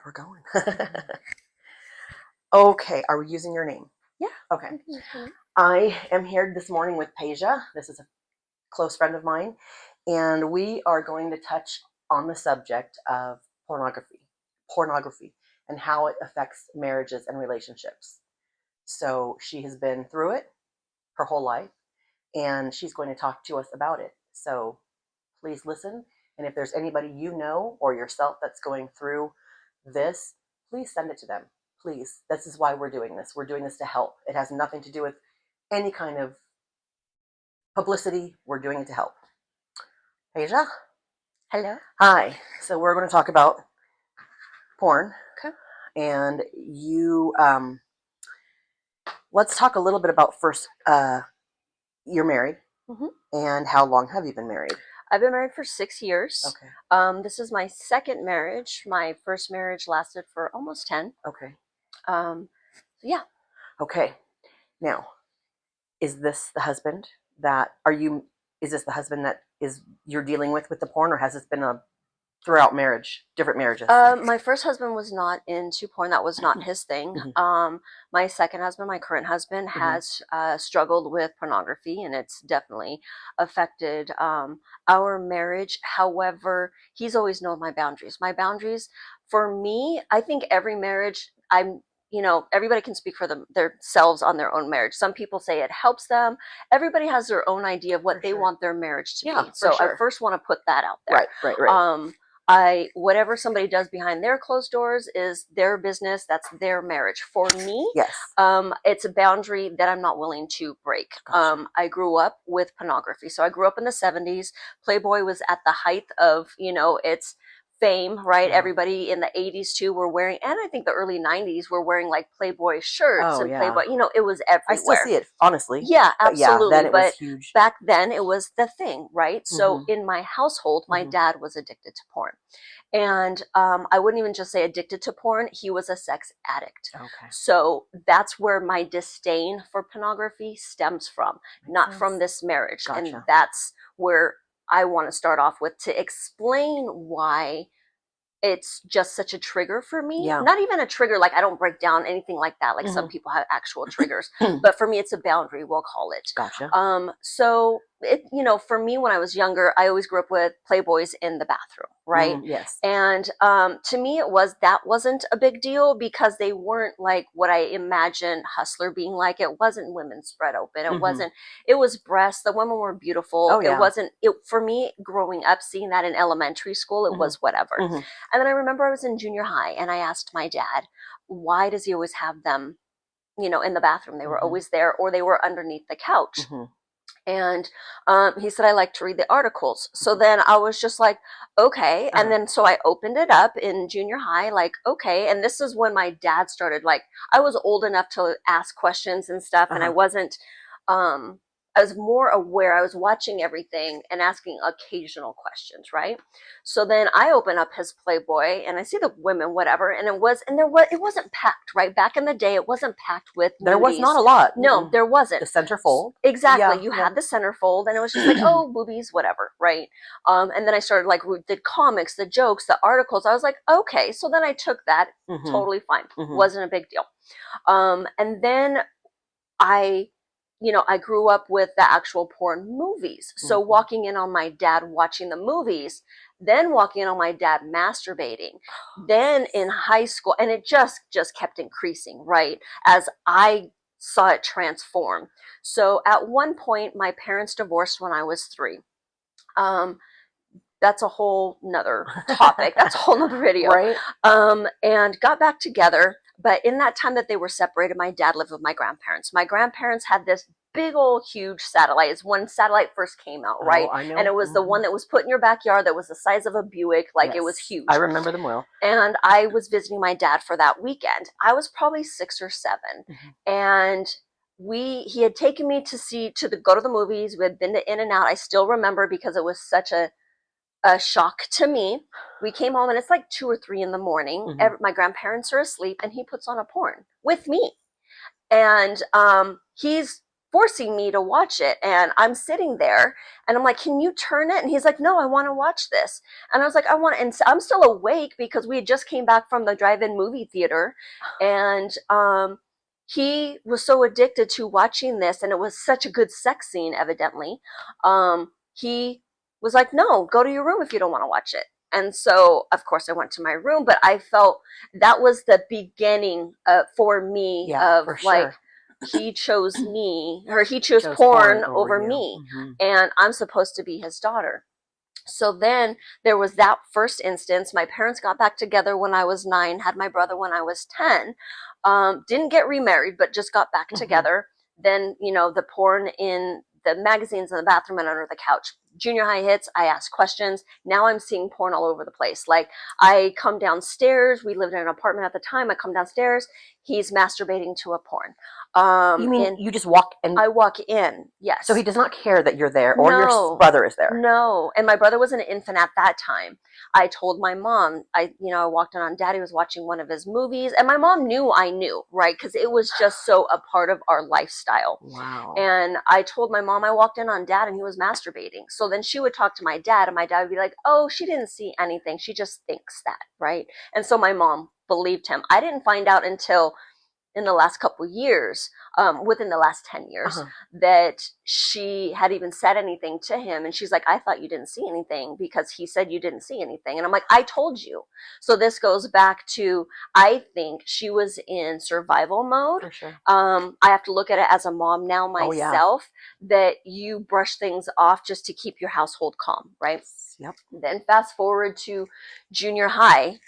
we're going. Okay, are we using your name? Yeah. Okay. I am here this morning with Peja. This is a close friend of mine, and we are going to touch on the subject of pornography, and how it affects marriages and relationships. So she has been through it her whole life, and she's going to talk to us about it. So please listen, and if there's anybody you know or yourself that's going through this, please send it to them. Please, this is why we're doing this. We're doing this to help. It has nothing to do with any kind of publicity. We're doing it to help. Peja? Hello. Hi. So we're going to talk about porn. Okay. And you, let's talk a little bit about first, you're married. Mm-hmm. And how long have you been married? I've been married for 6 years. Okay. This is my second marriage. My first marriage lasted for almost 10. Okay. Yeah. Okay. Now, is this the husband is this the husband that you're dealing with the porn, or has this been a throughout marriage, different marriages? My first husband was not into porn. That was not his thing. Mm-hmm. My second husband, my current husband, has struggled with pornography, and it's definitely affected our marriage. However, he's always known my boundaries. My boundaries, for me, I think every marriage, everybody can speak for themselves on their own marriage. Some people say it helps them. Everybody has their own idea of what they want their marriage to be. So I first want to put that out there. Right. Whatever somebody does behind their closed doors is their business. That's their marriage. For me, yes, it's a boundary that I'm not willing to break. Gotcha. I grew up with pornography. So I grew up in the 70s. Playboy was at the height of, its fame, right? Yeah. Everybody in the 80s too were wearing, and I think the early 90s were wearing like Playboy shirts and Playboy, it was everywhere. I still see it, honestly. Yeah, absolutely. Then it was huge. Back then it was the thing, right? So in my household, my dad was addicted to porn. And I wouldn't even just say addicted to porn. He was a sex addict. Okay. So that's where my disdain for pornography stems from, not from this marriage. Gotcha. And that's where I want to start off with, to explain why it's just such a trigger for me. Yeah. Not even a trigger, like I don't break down anything like that. Like some people have actual triggers, but for me, it's a boundary, we'll call it. Gotcha. So it, for me, when I was younger, I always grew up with Playboys in the bathroom, right? Yes. And to me, that wasn't a big deal because they weren't like what I imagined Hustler being like. It wasn't women spread open. It wasn't. It was breasts. The women were beautiful. Oh, yeah. It wasn't. For me, growing up, seeing that in elementary school, it was whatever. And then I remember I was in junior high, and I asked my dad, why does he always have them, in the bathroom? They were always there, or they were underneath the couch. And he said, I like to read the articles. So then I was just like, okay. And then so I opened it up in junior high, like, okay. And this is when my dad started, like, I was old enough to ask questions and stuff. And I wasn't, I was more aware. I was watching everything and asking occasional questions, right? So then I open up his Playboy and I see the women, whatever, and it wasn't packed, right? Back in the day, it wasn't packed with movies. There was not a lot. No, there wasn't. The centerfold. Exactly. You had the centerfold, and it was just like, oh, boobies, whatever, right? And then I started like the comics, the jokes, the articles. I was like, okay. So then I took that, totally fine. Wasn't a big deal. And then I grew up with the actual porn movies. So walking in on my dad watching the movies, then walking in on my dad masturbating, then in high school, and it just kept increasing, right? As I saw it transform. So at one point, my parents divorced when I was 3. That's a whole nother topic. That's a whole nother video. Right. And got back together. But in that time that they were separated, my dad lived with my grandparents. My grandparents had this big old huge satellite. It's when satellite first came out, right? I know. And it was the one that was put in your backyard that was the size of a Buick. Like, it was huge. I remember them well. And I was visiting my dad for that weekend. I was probably 6 or 7. And he had taken me to go to the movies. We had been to In-N-Out. I still remember because it was such a shock to me. We came home and it's like 2 or 3 in the morning. My grandparents are asleep and he puts on a porn with me. And he's forcing me to watch it. And I'm sitting there and I'm like, can you turn it? And he's like, no, I want to watch this. And I was like, I want, and I'm still awake because we had just came back from the drive-in movie theater. And, he was so addicted to watching this, and it was such a good sex scene, evidently. He was like, no, go to your room if you don't want to watch it. And so, of course, I went to my room, but I felt that was the beginning for me Yeah, of for like, sure. he chose me, or he chose Chose porn over over you. me, Mhm. and I'm supposed to be his daughter. So then there was that first instance. My parents got back together when I was 9, had my brother when I was 10. Didn't get remarried, but just got back Mhm. together. Then, the porn in the magazines in the bathroom and under the couch. Junior high hits, I ask questions. Now I'm seeing porn all over the place. Like, I come downstairs, we lived in an apartment at the time. I come downstairs, he's masturbating to a porn. You mean And you just walk and I walk in, yes. so he does not care that you're there or your No, brother is there. no. And my brother was an infant at that time. I told my mom, I walked in on Daddy was watching one of his movies, and my mom knew I knew, right? Because it was just so a part of our lifestyle. Wow. And I told my mom I walked in on Dad and he was masturbating. So then she would talk to my dad, and my dad would be like, oh, she didn't see anything. She just thinks that, right? And so my mom believed him. I didn't find out until in the last couple years, within the last 10 years, Uh-huh. that she had even said anything to him. And she's like, I thought you didn't see anything because he said you didn't see anything. And I'm like, I told you. So this goes back to, I think she was in survival mode. For sure. I have to look at it as a mom now myself, that you brush things off just to keep your household calm, right? Yep. Then fast forward to junior high.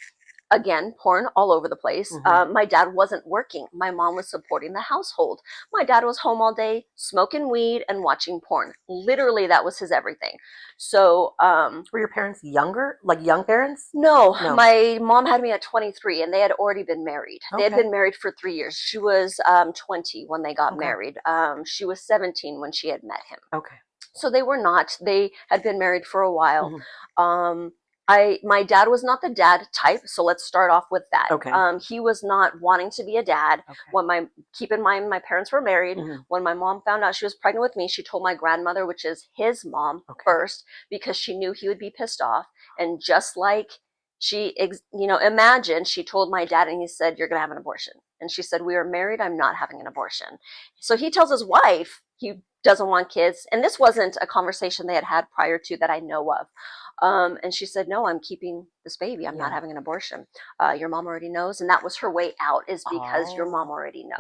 Again, porn all over the place. Mhm. My dad wasn't working. My mom was supporting the household. My dad was home all day smoking weed and watching porn. Literally, that was his everything. So, Were your parents younger, like young parents? no, No. my mom had me at 23 and they had already been married. They had Okay. been married for 3 years. She was 20 when they got Okay. married. She was 17 when she had met him. Okay. So they were not. They had been married for a while. Mhm. My dad was not the dad type, so let's start off with that. Okay. He was not wanting to be a dad. Okay. Keep in mind, my parents were married. Mhm. When my mom found out she was pregnant with me, she told my grandmother, which is his mom, Okay. first, because she knew he would be pissed off. And just like imagine, she told my dad, and he said, "You're gonna have an abortion." And she said, "We are married. I'm not having an abortion." So he tells his wife he doesn't want kids, and this wasn't a conversation they had had prior to that I know of. And she said, "No, I'm keeping this baby. I'm not Yeah. having an abortion. Your mom already knows." And that was her way out, is because your mom already knows.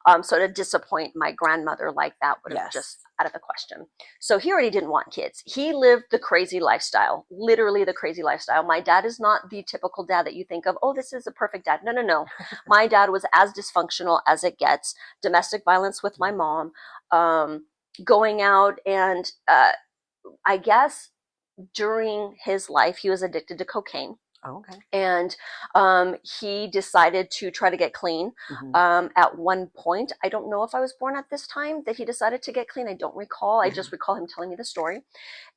Right. So to disappoint my grandmother like that would have Yes. just out of the question. So he already didn't want kids. He lived the crazy lifestyle, literally the crazy lifestyle. My dad is not the typical dad that you think of, oh, this is a perfect dad. No, no, no. My dad was as dysfunctional as it gets. Domestic violence with my mom, going out and I guess during his life, he was addicted to cocaine. Oh, okay. And he decided to try to get clean. Mhm. At one point, I don't know if I was born at this time that he decided to get clean. I don't recall. I just recall him telling me the story.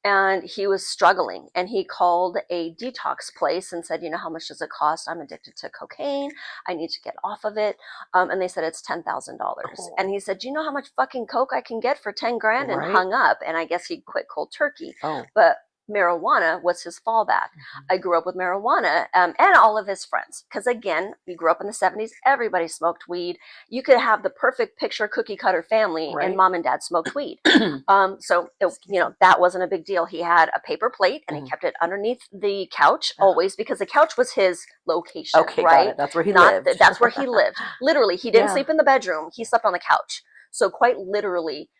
And he was struggling. And he called a detox place and said, how much does it cost? I'm addicted to cocaine. I need to get off of it. And they said, it's $10,000. Oh. And he said, do you know how much fucking coke I can get for 10 grand? And Right. hung up. And I guess he quit cold turkey. Oh. But marijuana was his fallback. Mhm. I grew up with marijuana, and all of his friends. Because again, we grew up in the 70s. Everybody smoked weed. You could have the perfect picture cookie cutter family, Right. and mom and dad smoked weed. So that wasn't a big deal. He had a paper plate, and Mhm. he kept it underneath the couch always, because the couch was his location. Okay, right? got it. That's where he lived. That's where he lived. Literally, he didn't Yeah. sleep in the bedroom. He slept on the couch. So quite literally,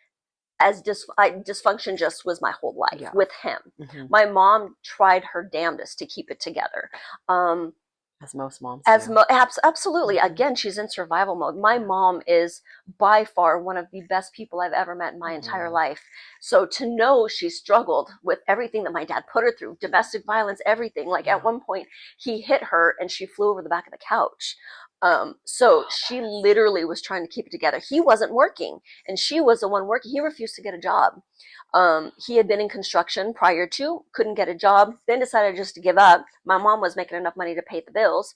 as dysfunction just was my whole life. Yeah. With him. Mhm. My mom tried her damnedest to keep it together. As most moms do. Absolutely. Mhm. Again, she's in survival mode. My mom is by far one of the best people I've ever met in my entire life. So to know she struggled with everything that my dad put her through, domestic violence, everything. Like Yeah. at one point, he hit her and she flew over the back of the couch. So she literally was trying to keep it together. He wasn't working, and she was the one working. He refused to get a job. He had been in construction prior to, couldn't get a job, then decided just to give up. My mom was making enough money to pay the bills.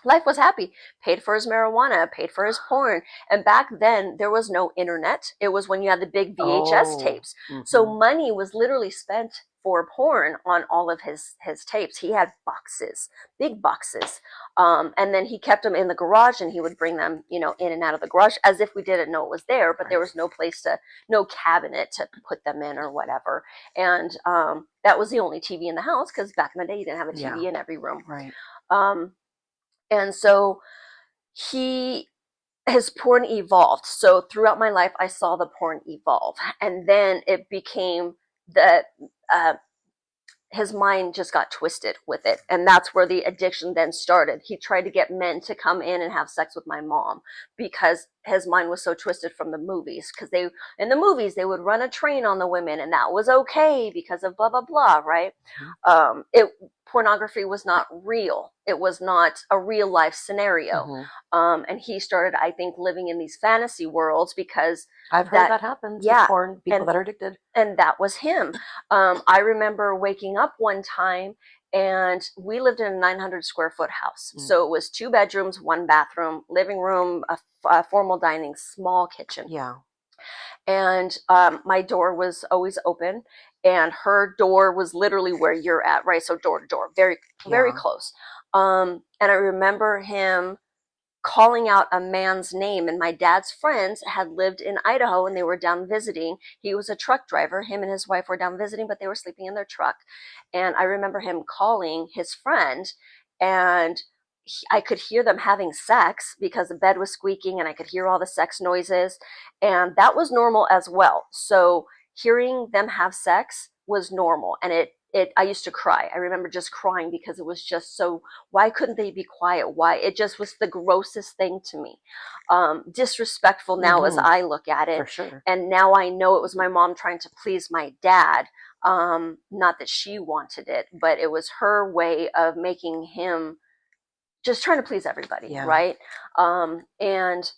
life was happy. Paid for his marijuana, paid for his porn. And back then, there was no internet. It was when you had the big VHS Oh. tapes. So Mm-hmm. money was literally spent for porn on all of his tapes. He had boxes, big boxes. And then he kept them in the garage, and he would bring them, in and out of the garage as if we didn't know it was there, but there Right. was no cabinet to put them in or whatever. And that was the only TV in the house, because back in the day, you didn't have a TV Yeah. in every room. Right. Um, and so he his porn evolved. So throughout my life, I saw the porn evolve, and then it became the uh, his mind just got twisted with it, and that's where the addiction then started. He tried to get men to come in and have sex with my mom because his mind was so twisted from the movies, because they in the movies they would run a train on the women, and that was okay because of blah blah blah, right? Mhm. It Pornography was not real. It was not a real life scenario. Mhm. And he started, I think, living in these fantasy worlds because I've heard that that happens with yeah, porn, people and that are addicted. that was him. I remember waking up one time, and we lived in a 900 square foot house. Mm. So it was 2 bedrooms, 1 bathroom, living room, a formal dining, small kitchen. Yeah. And my door was always open, and her door was literally where you're at, right? So door to door, very, very Yeah. close. And I remember him calling out a man's name, and my dad's friends had lived in Idaho, and they were down visiting. He was a truck driver. Him and his wife were down visiting, but they were sleeping in their truck. And I remember him calling his friend, and I could hear them having sex because the bed was squeaking, and I could hear all the sex noises, and that was normal as well. So hearing them have sex was normal, and I used to cry. I remember just crying because it was just so, why couldn't they be quiet? Why? It just was the grossest thing to me. Disrespectful now as Mm-hmm. I look at For it. sure. And now I know it was my mom trying to please my dad. Not that she wanted it, but it was her way of making him just trying to please everybody, Yeah. right? And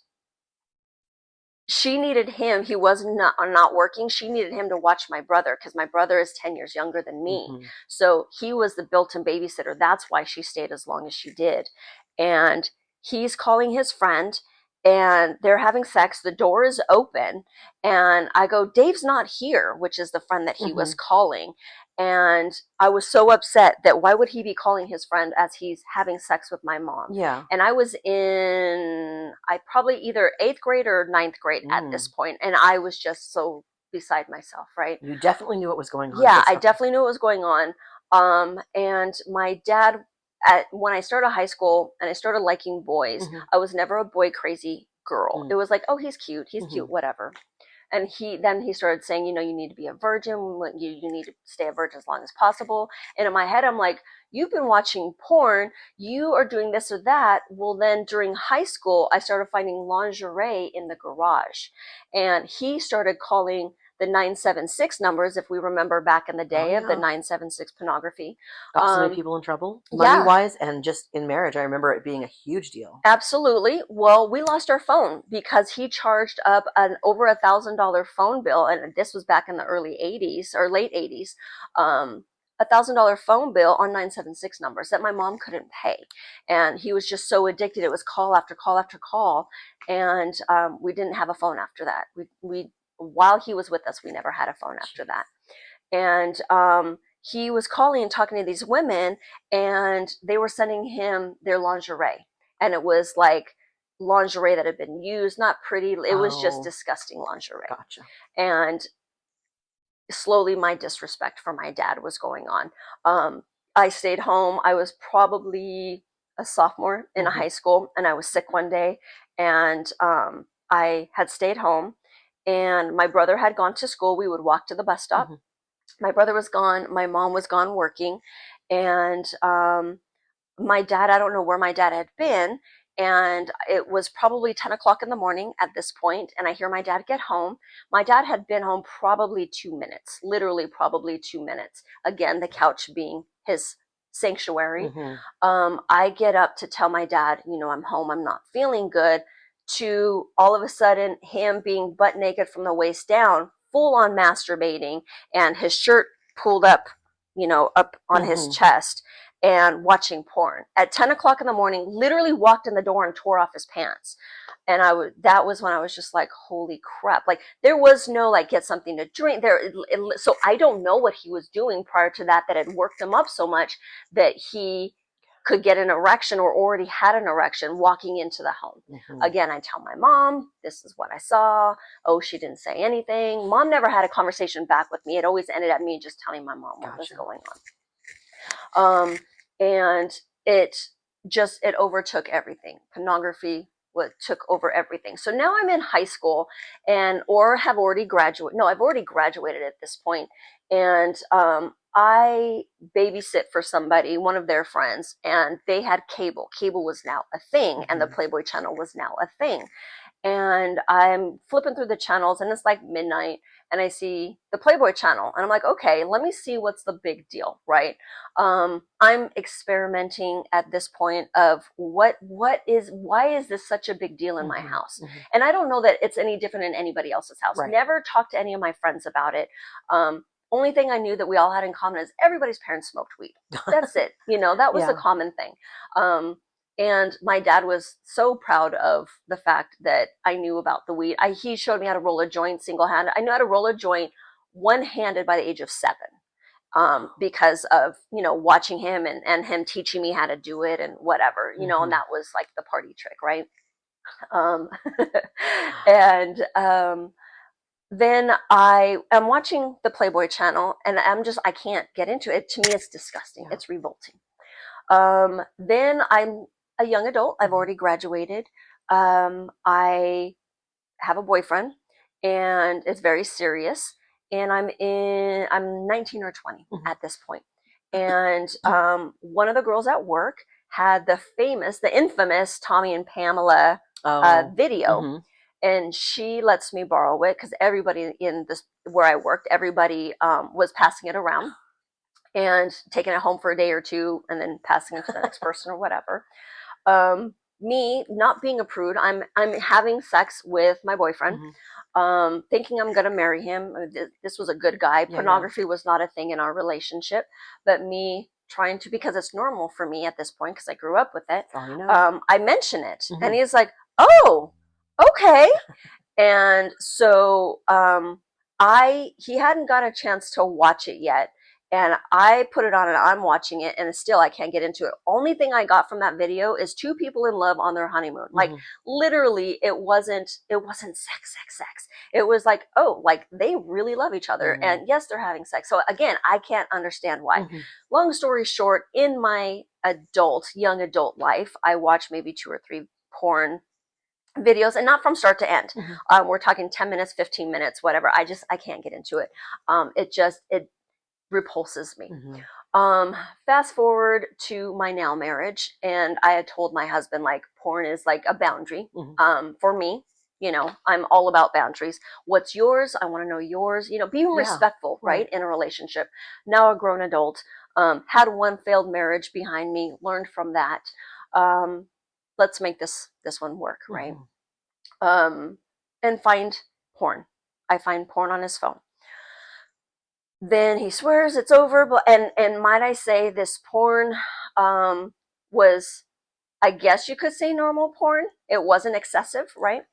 she needed him. He was not working. She needed him to watch my brother, because my brother is 10 years younger than me. Mm-hmm. So he was the built-in babysitter. That's why she stayed as long as she did. And he's calling his friend, and they're having sex. The door is open, and I go, Dave's not here, which is the friend that he was Mm-hmm. calling. And I was so upset that why would he be calling his friend as he's having sex with my mom? Yeah. And I was in, I probably either 8th grade or 9th grade at this point, and I was just so beside myself, right? You definitely knew what was going on. Yeah, I definitely knew what was going on. And my dad, when I started high school and I started liking boys, Mm-hmm. I was never a boy crazy girl. Mm. It was like, oh, he's cute, Mm-hmm. whatever. And he started saying, you need to be a virgin. You need to stay a virgin as long as possible. And in my head, I'm like, you've been watching porn. You are doing this or that. Well, then during high school, I started finding lingerie in the garage, and he started calling the 976 numbers, if we remember back in the day of the 976 pornography. Got so many people in trouble, Yeah, money-wise, and just in marriage. I remember it being a huge deal. absolutely. Well, we lost our phone because he charged up an over $1,000 phone bill, and this was back in the early '80s or late '80s. $1,000 phone bill on 976 numbers that my mom couldn't pay, and he was just so addicted. It was call after call after call, and we didn't have a phone after that. We while he was with us, we never had a phone after that, and he was calling and talking to these women, and they were sending him their lingerie, and it was like lingerie that had been used, not pretty. It was just disgusting lingerie. Gotcha. And slowly my disrespect for my dad was going on. I stayed home. I was probably a sophomore in a high school, and I was sick one day, and I had stayed home, and my brother had gone to school. We would walk to the bus stop. My brother was gone. My mom was gone working, and my dad, I don't know where my dad had been. And it was probably 10 o'clock in the morning at this point, and I hear my dad get home. My dad had been home probably 2 minutes, literally probably 2 minutes. Again, the couch being his sanctuary. I get up to tell my dad, I'm home, I'm not feeling good, to all of a sudden him being butt naked from the waist down, full on masturbating, and his shirt pulled up, up on his chest. and watching porn at 10 o'clock in the morning, literally walked in the door and tore off his pants. And that was when I was just like, holy crap. Like there was no like, get something to drink there. So I don't know what he was doing prior to that had worked him up so much that he could get an erection or already had an erection walking into the home. Again, I tell my mom, this is what I saw. Oh, she didn't say anything. Mom never had a conversation back with me. It always ended at me just telling my mom what was going on. And it overtook everything. Pornography took over everything. So now I'm in high school or have already graduated. No, I've already graduated at this point. And I babysit for somebody, one of their friends, and they had cable. Cable was now a thing, and the Playboy channel was now a thing. And I'm flipping through the channels, and it's like midnight, and I see the Playboy channel, and I'm like, okay, let me see what's the big deal, right? I'm experimenting at this point of why is this such a big deal in my house? And I don't know that it's any different in anybody else's house. Never talked to any of my friends about it. Only thing I knew that we all had in common is everybody's parents smoked weed. That's it. That was the common thing. And my dad was so proud of the fact that I knew about the weed. He showed me how to roll a joint single-handed. I knew how to roll a joint one-handed by the age of 7, because of, watching him and him teaching me how to do it and whatever, and that was like the party trick, right? And then I am watching the Playboy channel, and I can't get into it. To me, it's disgusting. It's revolting. Then I'm a young adult. I've already graduated. I have a boyfriend, and it's very serious. And I'm 19 or 20 at this point. And one of the girls at work had the infamous Tommy and Pamela video. And she lets me borrow it because everybody where I worked, everybody was passing it around and taking it home for a day or two and then passing it to the next person or whatever. Me not being a prude, I'm having sex with my boyfriend, thinking I'm gonna marry him. This was a good guy. Pornography was not a thing in our relationship, but me trying to, because it's normal for me at this point because I grew up with it. I mention it, and he's like, "Oh, okay." And so he hadn't got a chance to watch it yet. And I put it on and I'm watching it, and still I can't get into it. Only thing I got from that video is 2 people in love on their honeymoon. Like literally it wasn't sex. It was like, oh, like they really love each other. And yes, they're having sex. So again, I can't understand why. Long story short, in my young adult life, I watched maybe 2 or 3 porn videos, and not from start to end. We're talking 10 minutes, 15 minutes, whatever. I can't get into it. It repulses me. Fast forward to my now marriage, and I had told my husband, like, porn is like a boundary for me. I'm all about boundaries. What's yours? I want to know yours. Being respectful, right, in a relationship. Now a grown adult, had one failed marriage behind me, learned from that. Let's make this one work, right? And find porn. I find porn on his phone. Then he swears it's over, but and might I say, this porn was, I guess you could say, normal porn. It wasn't excessive, right?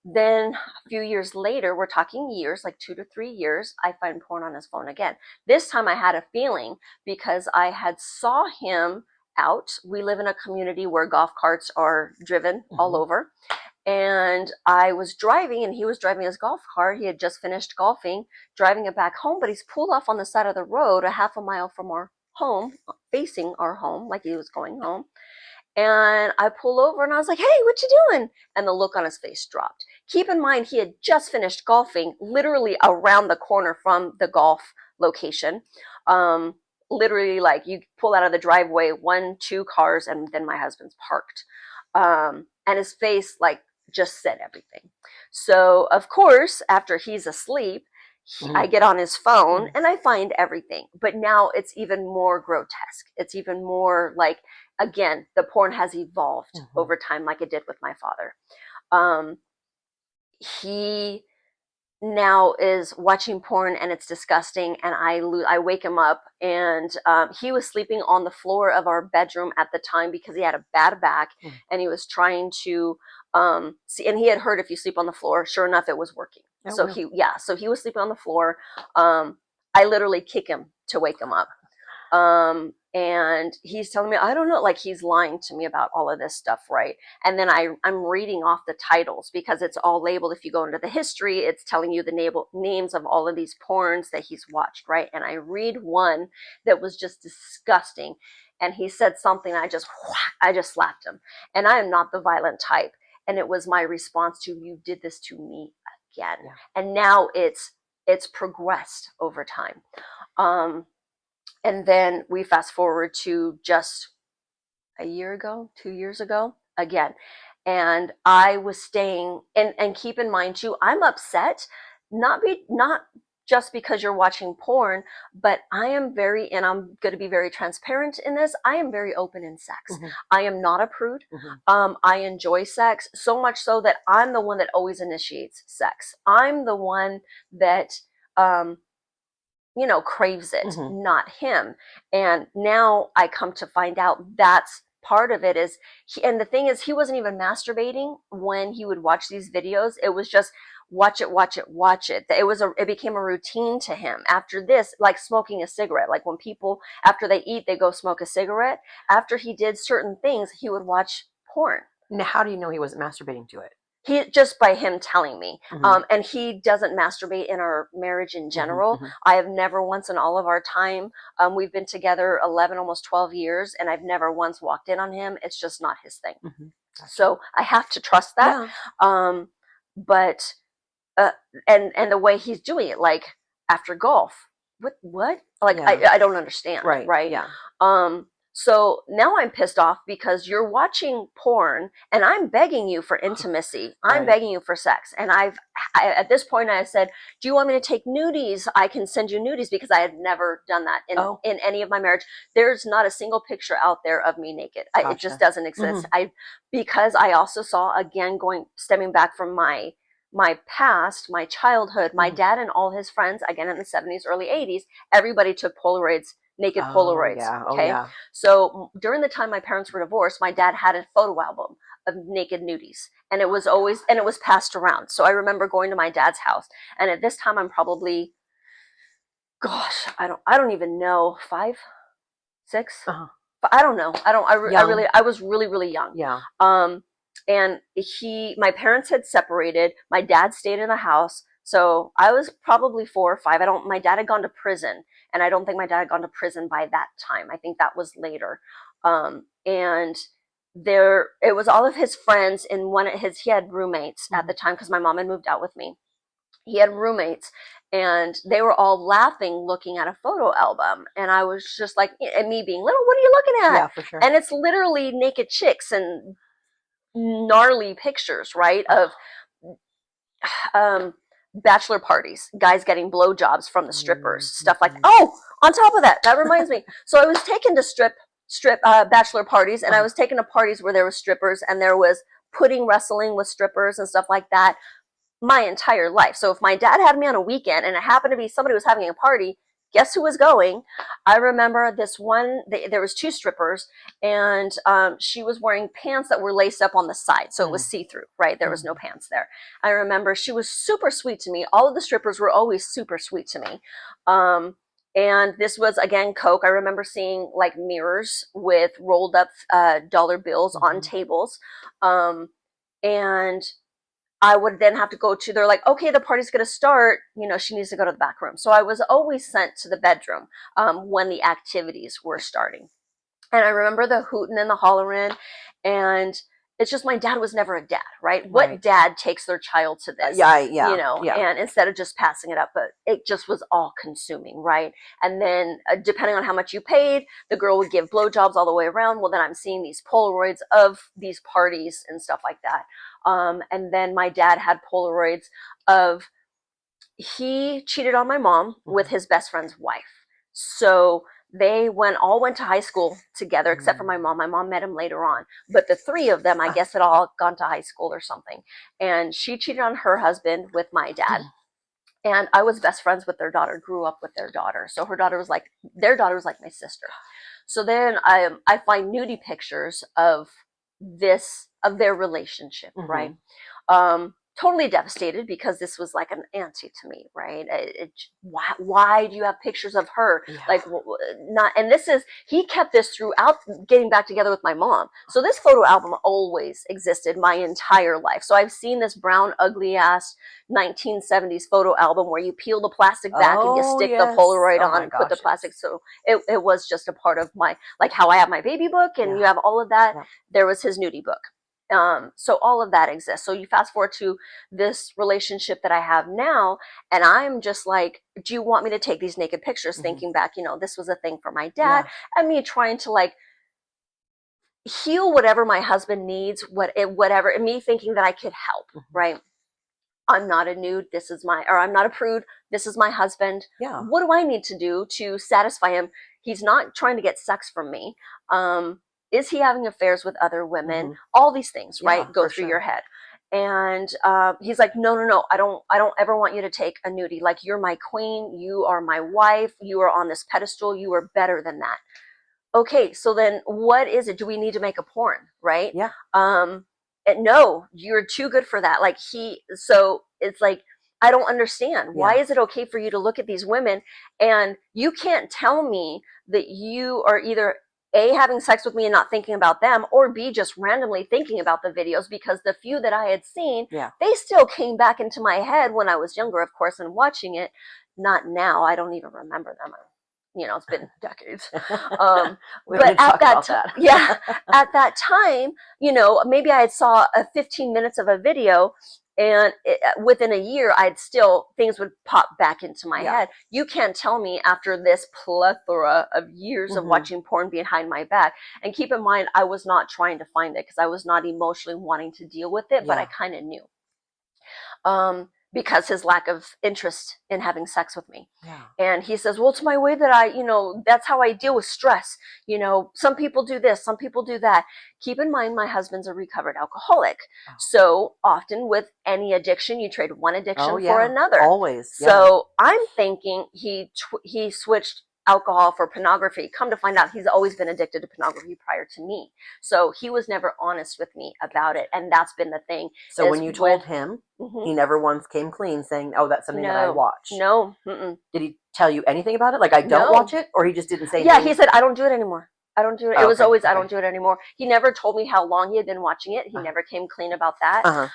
Then a few years later, we're talking years, like 2 to 3 years, I find porn on his phone again. This time I had a feeling because I had saw him out. We live in a community where golf carts are driven all over. And I was driving, and he was driving his golf cart. He had just finished golfing, driving it back home, but he's pulled off on the side of the road a half a mile from our home, facing our home, like he was going home. And I pull over, and I was like, "Hey, what you doing?" And the look on his face dropped. Keep in mind, he had just finished golfing, literally around the corner from the golf location. Literally, like, you pull out of the driveway, 1, 2 cars, and then my husband's parked. And his face, like, just said everything. So of course, after he's asleep, I get on his phone and I find everything. But now it's even more grotesque. It's even more like, again, the porn has evolved over time, like it did with my father. He now is watching porn, and it's disgusting, and I wake him up, and he was sleeping on the floor of our bedroom at the time because he had a bad back, and he was trying to see, and he had heard if you sleep on the floor, sure enough it was working. Oh, So wow. so he was sleeping on the floor. I literally kick him to wake him up. And he's telling me, I don't know, like he's lying to me about all of this stuff, right? And then I'm reading off the titles because it's all labeled. If you go into the history, it's telling you the names of all of these porns that he's watched, right? And I read one that was just disgusting, and he said something, I just slapped him, and I am not the violent type, and it was my response to, you did this to me again. Yeah. And now it's progressed over time. And then we fast forward to just a year ago, 2 years ago, again. And I was staying, and keep in mind too, I'm upset, not just because you're watching porn, but I am very, and I'm going to be very transparent in this, I am very open in sex. I am not a prude. I enjoy sex, so much so that I'm the one that always initiates sex. I'm the one that, craves it, not him. And now I come to find out that's part of it is, and the thing is, he wasn't even masturbating when he would watch these videos. It was just watch it, watch it, watch it. It became a routine to him. After this, like smoking a cigarette, like when people, after they eat, they go smoke a cigarette. After he did certain things, he would watch porn. Now, how do you know he wasn't masturbating to it? He, just by him telling me. And he doesn't masturbate in our marriage in general. I have never once in all of our time, we've been together 11, almost 12 years, and I've never once walked in on him. It's just not his thing. Gotcha. So I have to trust that. Yeah. But and the way he's doing it, like after golf, what? Like, yeah. I don't understand. Right. Yeah. So now I'm pissed off because you're watching porn and I'm begging you for intimacy. I'm begging you for sex. And at this point I said, do you want me to take nudies? I can send you nudies, because I had never done that in any of my marriage. There's not a single picture out there of me naked. Gotcha. It just doesn't exist. Because I also saw, again, stemming back from my past, my childhood, my dad and all his friends, again in the 70s, early 80s, everybody took Polaroids, naked Polaroids. Yeah. Okay. Yeah. So during the time my parents were divorced, my dad had a photo album of naked nudies, and it was passed around. So I remember going to my dad's house, and at this time I'm probably, gosh, I don't even know, 5, 6. I don't know. I was really, really young. Yeah. And my parents had separated. My dad stayed in the house. So I was probably 4 or 5. My dad had gone to prison, and I don't think my dad had gone to prison by that time. I think that was later. And it was all of his friends, and he had roommates at the time, because my mom had moved out with me. He had roommates, and they were all laughing, looking at a photo album. And I was just like, and me being little, what are you looking at? Yeah, for sure. And it's literally naked chicks and gnarly pictures, right? Of bachelor parties, guys getting blowjobs from the strippers, stuff like that. Oh, on top of that reminds me. So I was taken to strip bachelor parties, and I was taken to parties where there were strippers, and there was pudding wrestling with strippers and stuff like that my entire life. So if my dad had me on a weekend and it happened to be somebody was having a party, guess who was going? I remember this one, there was 2 strippers, and she was wearing pants that were laced up on the side. So it was see-through, right? There was no pants there. I remember she was super sweet to me. All of the strippers were always super sweet to me. And this was, again, Coke. I remember seeing like mirrors with rolled up dollar bills on tables. And I would then have to go to, they're like, okay, the party's going to start. She needs to go to the back room. So I was always sent to the bedroom when the activities were starting. And I remember the hooting and the hollering, and it's just, my dad was never a dad, right? What dad takes their child to this? Yeah. And instead of just passing it up, but it just was all consuming, right? And then depending on how much you paid, the girl would give blowjobs all the way around. Well, then I'm seeing these Polaroids of these parties and stuff like that. And then my dad had Polaroids of, he cheated on my mom with his best friend's wife. So they all went to high school together, except for my mom. My mom met him later on. But the 3 of them, I guess, had all gone to high school or something. And she cheated on her husband with my dad. And I was best friends with their daughter, grew up with their daughter. So their daughter was like my sister. So then I find nudie pictures of their relationship, right? Totally devastated because this was like an auntie to me, right? Why do you have pictures of her? Yeah. Like, not, and he kept this throughout getting back together with my mom. So this photo album always existed my entire life. So I've seen this brown, ugly ass 1970s photo album where you peel the plastic back and you stick the Polaroid on and put the plastic. Yes. So it was just a part of my, like how I have my baby book and you have all of that. There was his nudie book. So all of that exists. So you fast forward to this relationship that I have now, and I'm just like, do you want me to take these naked pictures? Thinking back, this was a thing for my dad, and me trying to like heal whatever my husband needs, whatever, and me thinking that I could help, right? I'm not a nude. I'm not a prude. This is my husband. Yeah. What do I need to do to satisfy him? He's not trying to get sex from me. Is he having affairs with other women? All these things, right? Go through your head. And he's like, no, I don't ever want you to take a nudie. Like, you're my queen. You are my wife. You are on this pedestal. You are better than that. Okay, so then what is it? Do we need to make a porn, right? Yeah. No, you're too good for that. Like so it's like, I don't understand. Why is it okay for you to look at these women and you can't tell me that you are either A, having sex with me and not thinking about them, or B, just randomly thinking about the videos, because the few that I had seen, they still came back into my head when I was younger, of course, and watching it. Not now. I don't even remember them. It's been decades. But at at that time, maybe I had saw 15 minutes of a video, and within a year, things would pop back into my head. You can't tell me after this plethora of years of watching porn behind my back. And keep in mind, I was not trying to find it because I was not emotionally wanting to deal with it, but I kind of knew. Because his lack of interest in having sex with me. Yeah. And he says, well, it's my way that that's how I deal with stress. Some people do this, some people do that. Keep in mind, my husband's a recovered alcoholic. Oh. So often with any addiction, you trade one addiction for another. Always. Yeah. So I'm thinking he switched alcohol for pornography. Come to find out, he's always been addicted to pornography prior to me. So he was never honest with me about it. And that's been the thing. So when you told him, he never once came clean saying, oh, that's something that I watch. No. Did he tell you anything about it? Like, I don't watch it? Or he just didn't say anything? Yeah, he said, I don't do it anymore. I don't do it. It was always, I don't do it anymore. He never told me how long he had been watching it. He never came clean about that.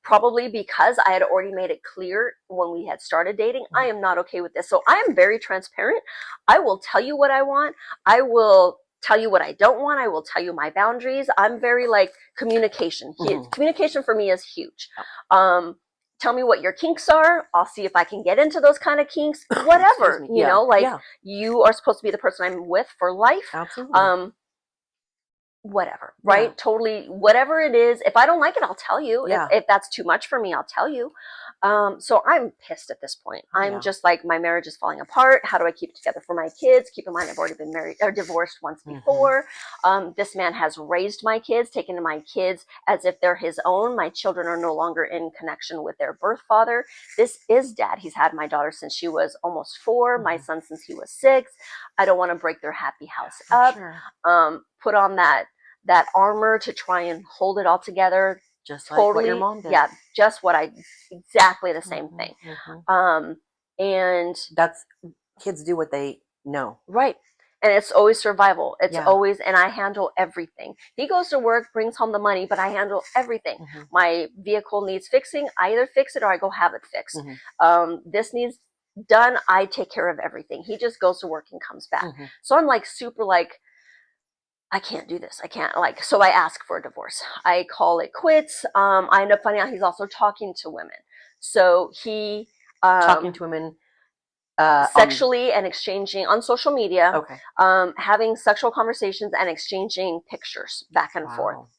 Probably because I had already made it clear when we had started dating, I am not okay with this. So I am very transparent. I will tell you what I want. I will tell you what I don't want. I will tell you my boundaries. I'm very like communication. Communication for me is huge. Tell me what your kinks are. I'll see if I can get into those kind of kinks. Whatever, you are supposed to be the person I'm with for life. Absolutely. Whatever, right? Yeah. Totally, whatever it is. If I don't like it, I'll tell you. Yeah. If that's too much for me, I'll tell you. So I'm pissed at this point. I'm just like, my marriage is falling apart. How do I keep it together for my kids? Keep in mind, I've already been married or divorced once before. This man has raised my kids, taken my kids as if they're his own. My children are no longer in connection with their birth father. This is dad. He's had my daughter since she was almost 4, my son since he was 6. I don't want to break their happy house up. Sure. Put on that armor to try and hold it all together. Just totally, like what your mom did. Yeah, just exactly the same thing. And that's, kids do what they know. Right. And it's always survival. It's always, and I handle everything. He goes to work, brings home the money, but I handle everything. My vehicle needs fixing. I either fix it or I go have it fixed. This needs done. I take care of everything. He just goes to work and comes back. So I'm like super like, I can't do this. I can't so I ask for a divorce. I call it quits. I end up finding out he's also talking to women. So he, talking to women, sexually and exchanging on social media, having sexual conversations and exchanging pictures back and forth.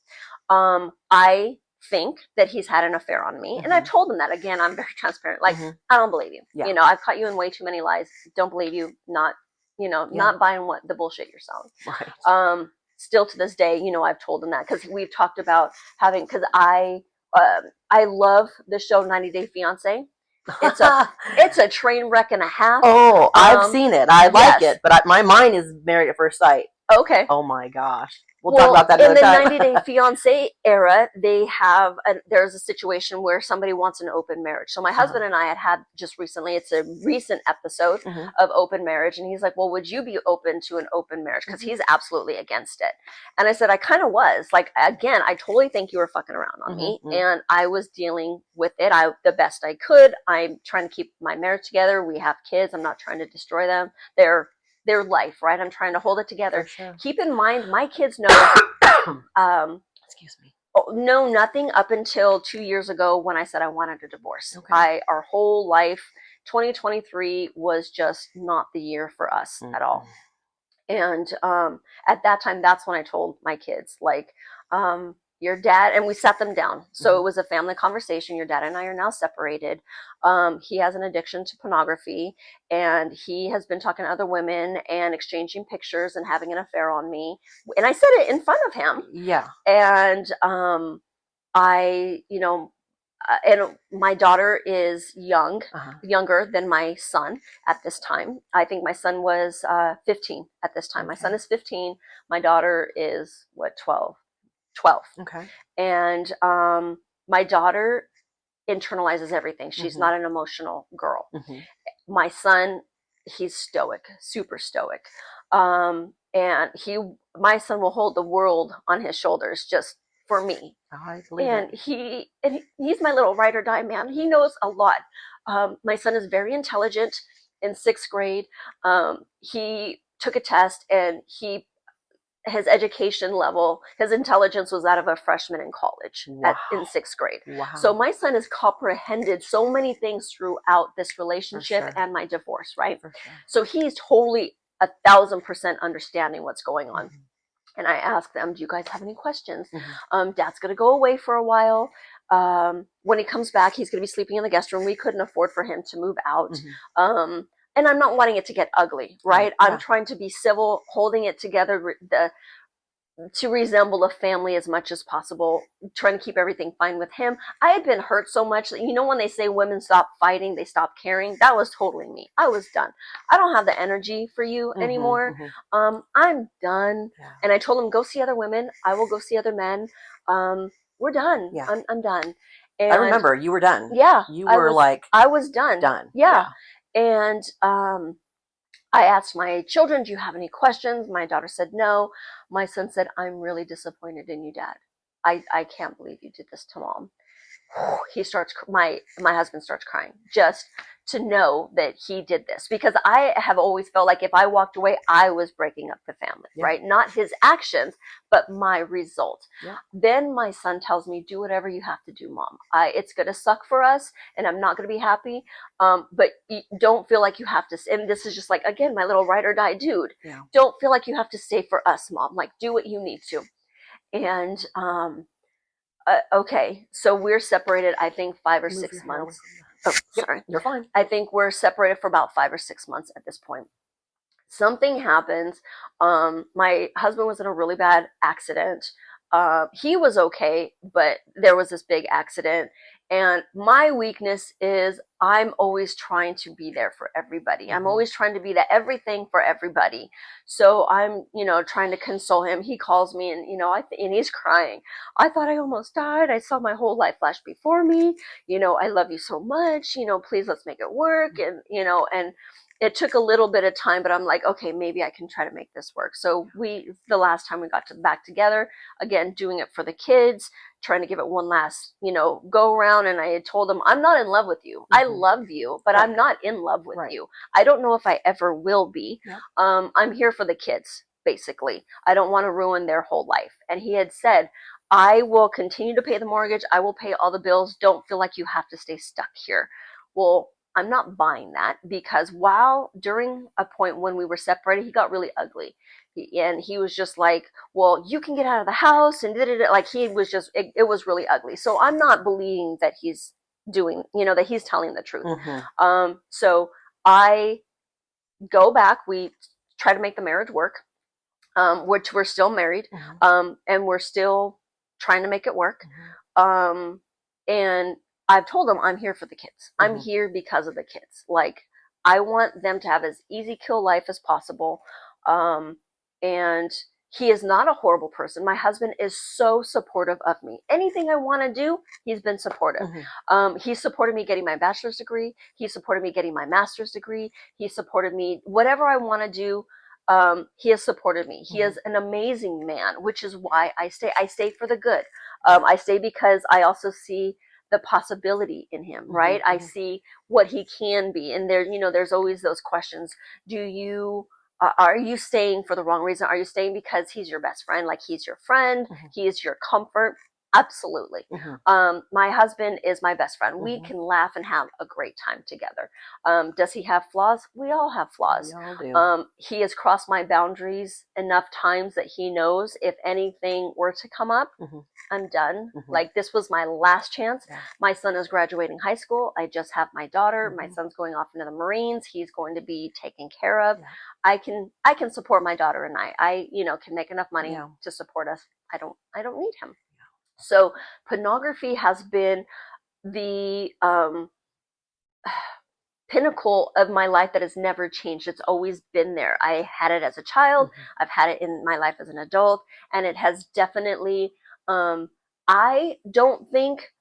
I think that he's had an affair on me. And I've told him that. Again, I'm very transparent. Like, I don't believe you. Yeah. I've caught you in way too many lies. Don't believe you. Not, not buying the bullshit you're selling. Right. Still to this day, I've told him that because we've talked about because I love the show 90 Day Fiance. It's a train wreck and a half. Oh, I've seen it. I like yes. it, but my mind is Married at First Sight. Okay. Oh my gosh. We'll Well, talk about that in another the time. 90 Day Fiance era, there's a situation where somebody wants an open marriage. So my husband and I had just recently, it's a recent episode of open marriage. And he's like, well, would you be open to an open marriage? Because he's absolutely against it. And I said, I kind of was. Like, again, I totally think you were fucking around on me. And I was dealing with it the best I could. I'm trying to keep my marriage together. We have kids. I'm not trying to destroy them. Their life, right? I'm trying to hold it together. Sure. Keep in mind, my kids know, excuse me, know nothing up until 2 years ago when I said I wanted a divorce. Okay. Our whole life, 2023 was just not the year for us at all. And at that time, that's when I told my kids, like, your dad, and we sat them down. So it was a family conversation. Your dad and I are now separated. He has an addiction to pornography, and he has been talking to other women and exchanging pictures and having an affair on me. And I said it in front of him. Yeah. And and my daughter is younger than my son at this time. I think my son was 15 at this time. My son is 15. My daughter is 12. Okay. And my daughter internalizes everything. She's not an emotional girl. My son, he's stoic, super stoic. And my son will hold the world on his shoulders just for me. I believe and he's my little ride or die man. He knows a lot. My son is very intelligent. In 6th grade, he took a test, and his education level, his intelligence was that of a freshman in college in 6th grade. Wow. So my son has comprehended so many things throughout this relationship and my divorce, right? For sure. So he's totally 1,000% understanding what's going on. And I asked them, do you guys have any questions? Dad's going to go away for a while. When he comes back, he's going to be sleeping in the guest room. We couldn't afford for him to move out. And I'm not wanting it to get ugly, right? Yeah. I'm trying to be civil, holding it together, to resemble a family as much as possible, trying to keep everything fine with him. I had been hurt so much that, when they say women stop fighting, they stop caring, that was totally me. I was done. I don't have the energy for you anymore. I'm done. Yeah. And I told him, go see other women. I will go see other men. We're done. Yeah. I'm done. And I remember you were done. Yeah. I was done. Done. Yeah. And I asked my children, do you have any questions? My daughter said no. My son said, I'm really disappointed in you, Dad. I can't believe you did this to Mom. My husband starts crying just to know that he did this, because I have always felt like if I walked away, I was breaking up the family, right? Not his actions, but my result. Then my son tells me, do whatever you have to do, Mom. It's going to suck for us, and I'm not going to be happy. But you don't feel like you have to. And this is just like, again, my little ride or die dude. Yeah. Don't feel like you have to stay for us, Mom. Like, do what you need to. And okay, so we're separated, I think 5 or 6 months. Oh, sorry. You're fine. I think we're separated for about 5 or 6 months at this point. Something happens. My husband was in a really bad accident. He was okay, but there was this big accident. And my weakness is I'm always trying to be there for everybody. I'm always trying to be that everything for everybody. So I'm, trying to console him. He calls me and, and he's crying. I thought I almost died. I saw my whole life flash before me. I love you so much. Please let's make it work. And, and it took a little bit of time, but I'm like, okay, maybe I can try to make this work. So the last time we got back together, again, doing it for the kids, trying to give it one last, go around. And I had told him, I'm not in love with you. I love you, but I'm not in love with you. I don't know if I ever will be. I'm here for the kids, basically. I don't want to ruin their whole life. And he had said, I will continue to pay the mortgage. I will pay all the bills. Don't feel like you have to stay stuck here. Well, I'm not buying that, because during a point when we were separated, he got really ugly. And he was just like, well, you can get out of the house, and like he was just, it was really ugly. So I'm not believing that he's doing, that he's telling the truth. So I go back, we try to make the marriage work, which we're still married, and we're still trying to make it work. And I've told him I'm here for the kids. I'm Mhm. here because of the kids. Like, I want them to have as easy kill life as possible. And he is not a horrible person. My husband is so supportive of me. Anything I want to do, he's been supportive. He supported me getting my bachelor's degree. He supported me getting my master's degree. He supported me, whatever I want to do. He has supported me. He is an amazing man, which is why I stay. I stay for the good. I stay because I also see the possibility in him, right? I see what he can be. And there, there's always those questions. Are you staying for the wrong reason? Are you staying because he's your best friend? Like, he's your friend, he is your comfort? Absolutely. My husband is my best friend. We can laugh and have a great time together. Does he have flaws? We all have flaws. We all do. He has crossed my boundaries enough times that he knows if anything were to come up, I'm done. Like, this was my last chance. My son is graduating high school. I just have my daughter. My son's going off into the Marines. He's going to be taken care of. I can support my daughter, and I can make enough money to support us. I don't need him. So pornography has been the pinnacle of my life that has never changed. It's always been there. I had it as a child. I've had it in my life as an adult, and it has definitely, I don't think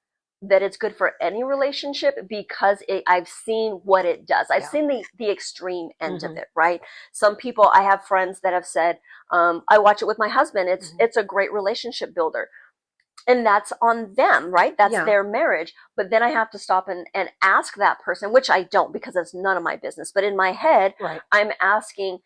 that it's good for any relationship because I've seen what it does. I've seen the extreme end of it, right? Some people, I have friends that have said, I watch it with my husband. It's a great relationship builder. And that's on them, right? That's their marriage. But then I have to stop and ask that person, which I don't because it's none of my business. But in my head, I'm asking,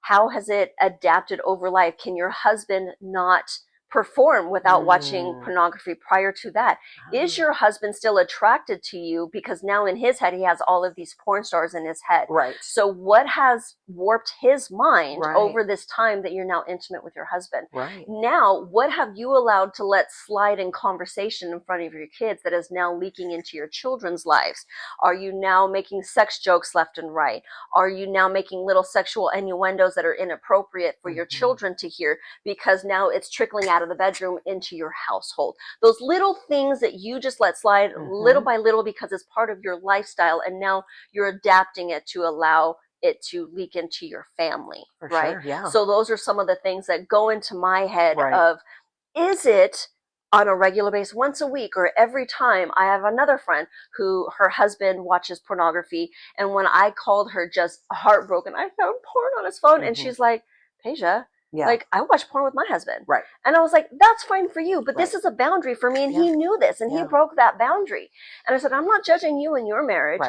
how has it adapted over life? Can your husband not perform without watching pornography prior to that? Is your husband still attracted to you? Because now in his head, he has all of these porn stars in his head. So what has warped his mind over this time that you're now intimate with your husband? Now, what have you allowed to let slide in conversation in front of your kids that is now leaking into your children's lives? Are you now making sex jokes left and right? Are you now making little sexual innuendos that are inappropriate for your children to hear because now it's trickling out of the bedroom into your household? Those little things that you just let slide little by little because it's part of your lifestyle, and now you're adapting it to allow it to leak into your family, right? So those are some of the things that go into my head of, is it on a regular basis, once a week or every time? I have another friend who her husband watches pornography, and when I called her just heartbroken, I found porn on his phone, and she's like, Peja, like, I watch porn with my husband. And I was like, that's fine for you, but this is a boundary for me, and he knew this, and he broke that boundary. And I said, I'm not judging you and your marriage,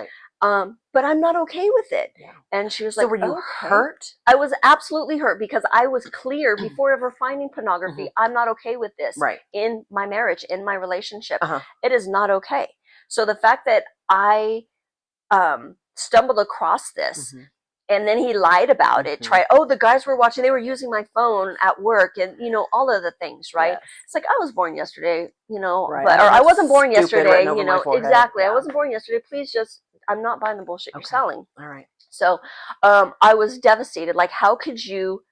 but I'm not okay with it. And she was like, were you hurt? I was absolutely hurt because I was clear before ever finding pornography. I'm not okay with this in my marriage, in my relationship. It is not okay. So the fact that I stumbled across this, and then he lied about it, the guys were watching, they were using my phone at work, and all of the things, right? It's like, I was born yesterday, but, or I wasn't born yesterday, exactly. I wasn't born yesterday. Please just, I'm not buying the bullshit you're selling. So I was devastated. Like, how could you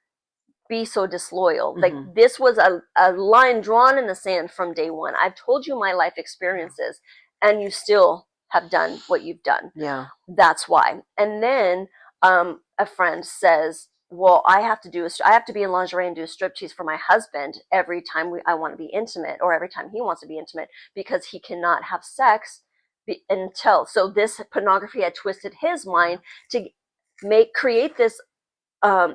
be so disloyal? Like, this was a line drawn in the sand from day one. I've told you my life experiences, and you still have done what you've done. That's why. And then a friend says, well, I have to be in lingerie and do a striptease for my husband every time I want to be intimate, or every time he wants to be intimate, because he cannot have sex until. So this pornography had twisted his mind to create this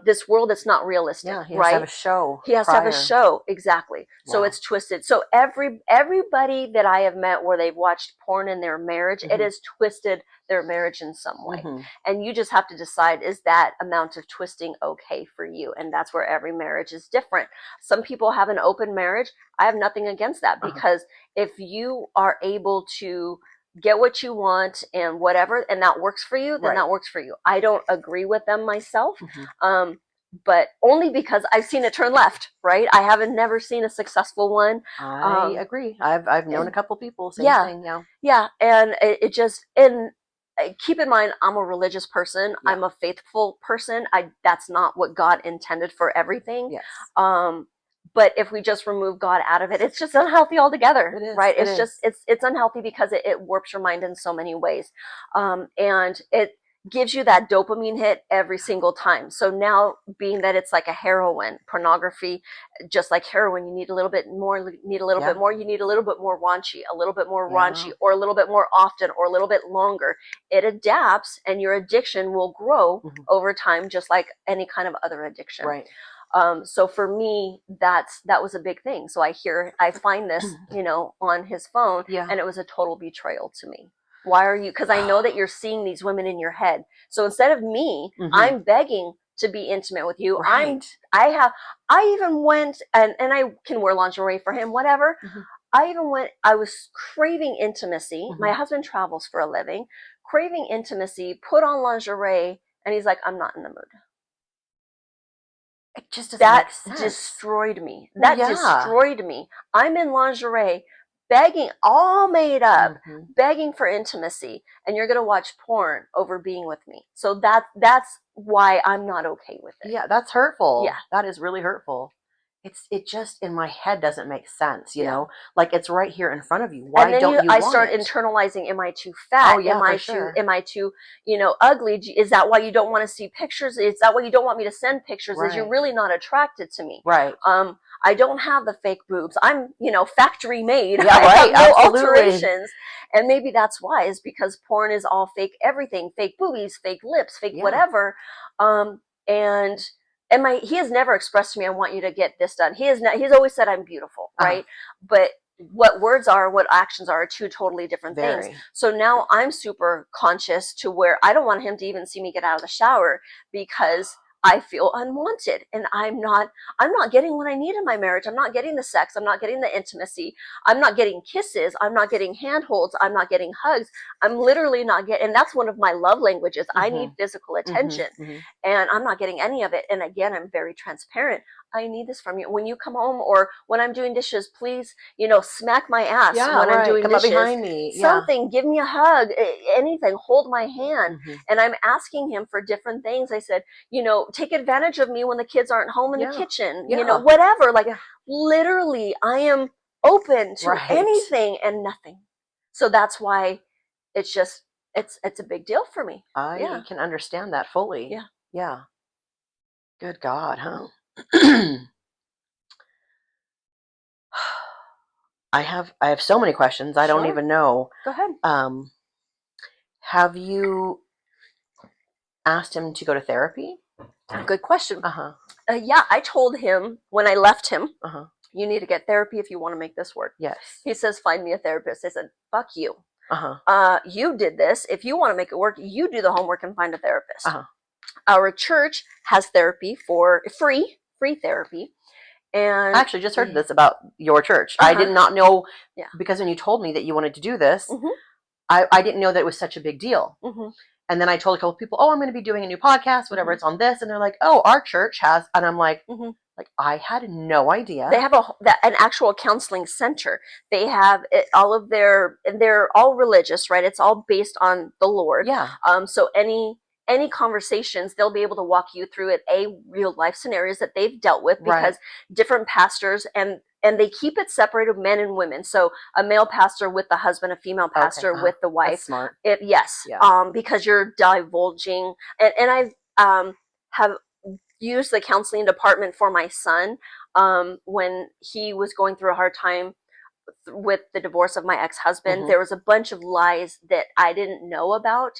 this world that's not realistic. He has to have a show. He has to have a show, exactly. So it's twisted. So everybody that I have met where they've watched porn in their marriage, it has twisted their marriage in some way. And you just have to decide, is that amount of twisting okay for you? And that's where every marriage is different. Some people have an open marriage. I have nothing against that, because if you are able to get what you want and whatever, and that works for you, then that works for you. I don't agree with them myself, but only because I've seen it turn left, right? I haven't never seen a successful one. I agree. I've known a couple people, same thing. And it just, and keep in mind, I'm a religious person. I'm a faithful person. That's not what God intended for everything. But if we just remove God out of it, it's just unhealthy altogether, It is, right? it It's just, is. it's unhealthy because it warps your mind in so many ways. And it gives you that dopamine hit every single time. So now, being that it's like a heroin, pornography, just like heroin, you need a little bit more, you need a little Yeah. bit more, you need a little bit more raunchy, a little bit more Yeah. raunchy, or a little bit more often, or a little bit longer. It adapts, and your addiction will grow over time, just like any kind of other addiction. Right. So for me, that was a big thing. So I find this, on his phone, Yeah. and it was a total betrayal to me. Why are you? Because I know that you're seeing these women in your head. So instead of me, I'm begging to be intimate with you. Right. I even went, and I can wear lingerie for him, whatever. I was craving intimacy. My husband travels for a living, craving intimacy, put on lingerie, and he's like, I'm not in the mood. It just doesn't That make sense. destroyed me. Well, That destroyed me. I'm in lingerie, begging, all made up, begging for intimacy, and you're gonna watch porn over being with me. So that's why I'm not okay with it. Yeah, that's hurtful. Yeah. That is really hurtful. It just in my head doesn't make sense, you Yeah. know? Like, it's right here in front of you. Why And then don't you I want start it? internalizing, am I too fat? Oh, yeah, am I for sure. am I too, ugly? Is that why you don't want to see pictures? Is that why you don't want me to send pictures? Is you're Right. really not attracted to me? Right. I don't have the fake boobs. I'm, factory made. Yeah, I right. have no Absolutely. alterations. And maybe that's why, is because porn is all fake everything, fake boobies, fake lips, fake Yeah. whatever. And he has never expressed to me, I want you to get this done. He's always said I'm beautiful, right? But what words are, what actions are two totally different things. So now I'm super conscious to where I don't want him to even see me get out of the shower, because I feel unwanted, and I'm not getting what I need in my marriage. I'm not getting the sex. I'm not getting the intimacy. I'm not getting kisses. I'm not getting handholds. I'm not getting hugs. I'm literally not getting, and that's one of my love languages. I need physical attention, and I'm not getting any of it. And again, I'm very transparent. I need this from you. When you come home, or when I'm doing dishes, please, smack my ass when I'm doing dishes. Come up behind me. Something, give me a hug, anything, hold my hand. And I'm asking him for different things. I said, take advantage of me when the kids aren't home in the kitchen, whatever. Like, literally, I am open to anything and nothing. So that's why it's just, it's a big deal for me. I can understand that fully. Yeah. Yeah. Good God, huh? I have so many questions. I don't even know. Go ahead. Have you asked him to go to therapy? Good question. Yeah, I told him when I left him, you need to get therapy if you want to make this work. Yes. He says, find me a therapist. I said, fuck you. You did this. If you want to make it work, you do the homework and find a therapist. Our church has therapy for free therapy. And I actually just heard this about your church. I did not know, because when you told me that you wanted to do this, I didn't know that it was such a big deal. And then I told a couple of people, I'm going to be doing a new podcast, whatever, it's on this. And they're like, oh, our church has, and I'm like, I had no idea. They have an actual counseling center. They have all of they're all religious, right? It's all based on the Lord. Yeah. So any conversations, they'll be able to walk you through real life scenarios that they've dealt with, because different pastors, and they keep it separated, men and women. So a male pastor with the husband, a female pastor with the wife. That's smart. Yes. Yeah. Because you're divulging, and I have used the counseling department for my son when he was going through a hard time with the divorce of my ex-husband. There was a bunch of lies that I didn't know about,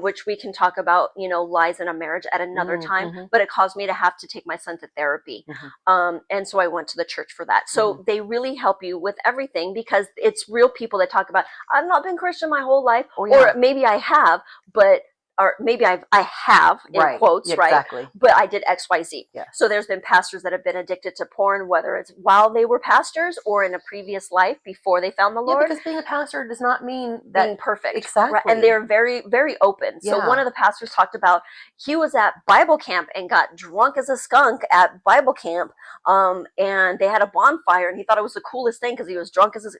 which we can talk about, lies in a marriage at another time, but it caused me to have to take my son to therapy. And so I went to the church for that. So they really help you with everything, because it's real people that talk about, I've not been Christian my whole life, or maybe I have, but or maybe I have in quotes, exactly. But I did XYZ. Yeah. So there's been pastors that have been addicted to porn, whether it's while they were pastors or in a previous life before they found the Lord. Because being a pastor does not mean that being perfect. Exactly. Right? And they're very, very open. Yeah. So one of the pastors talked about, he was at Bible camp and got drunk as a skunk at Bible camp. And they had a bonfire, and he thought it was the coolest thing because he was drunk as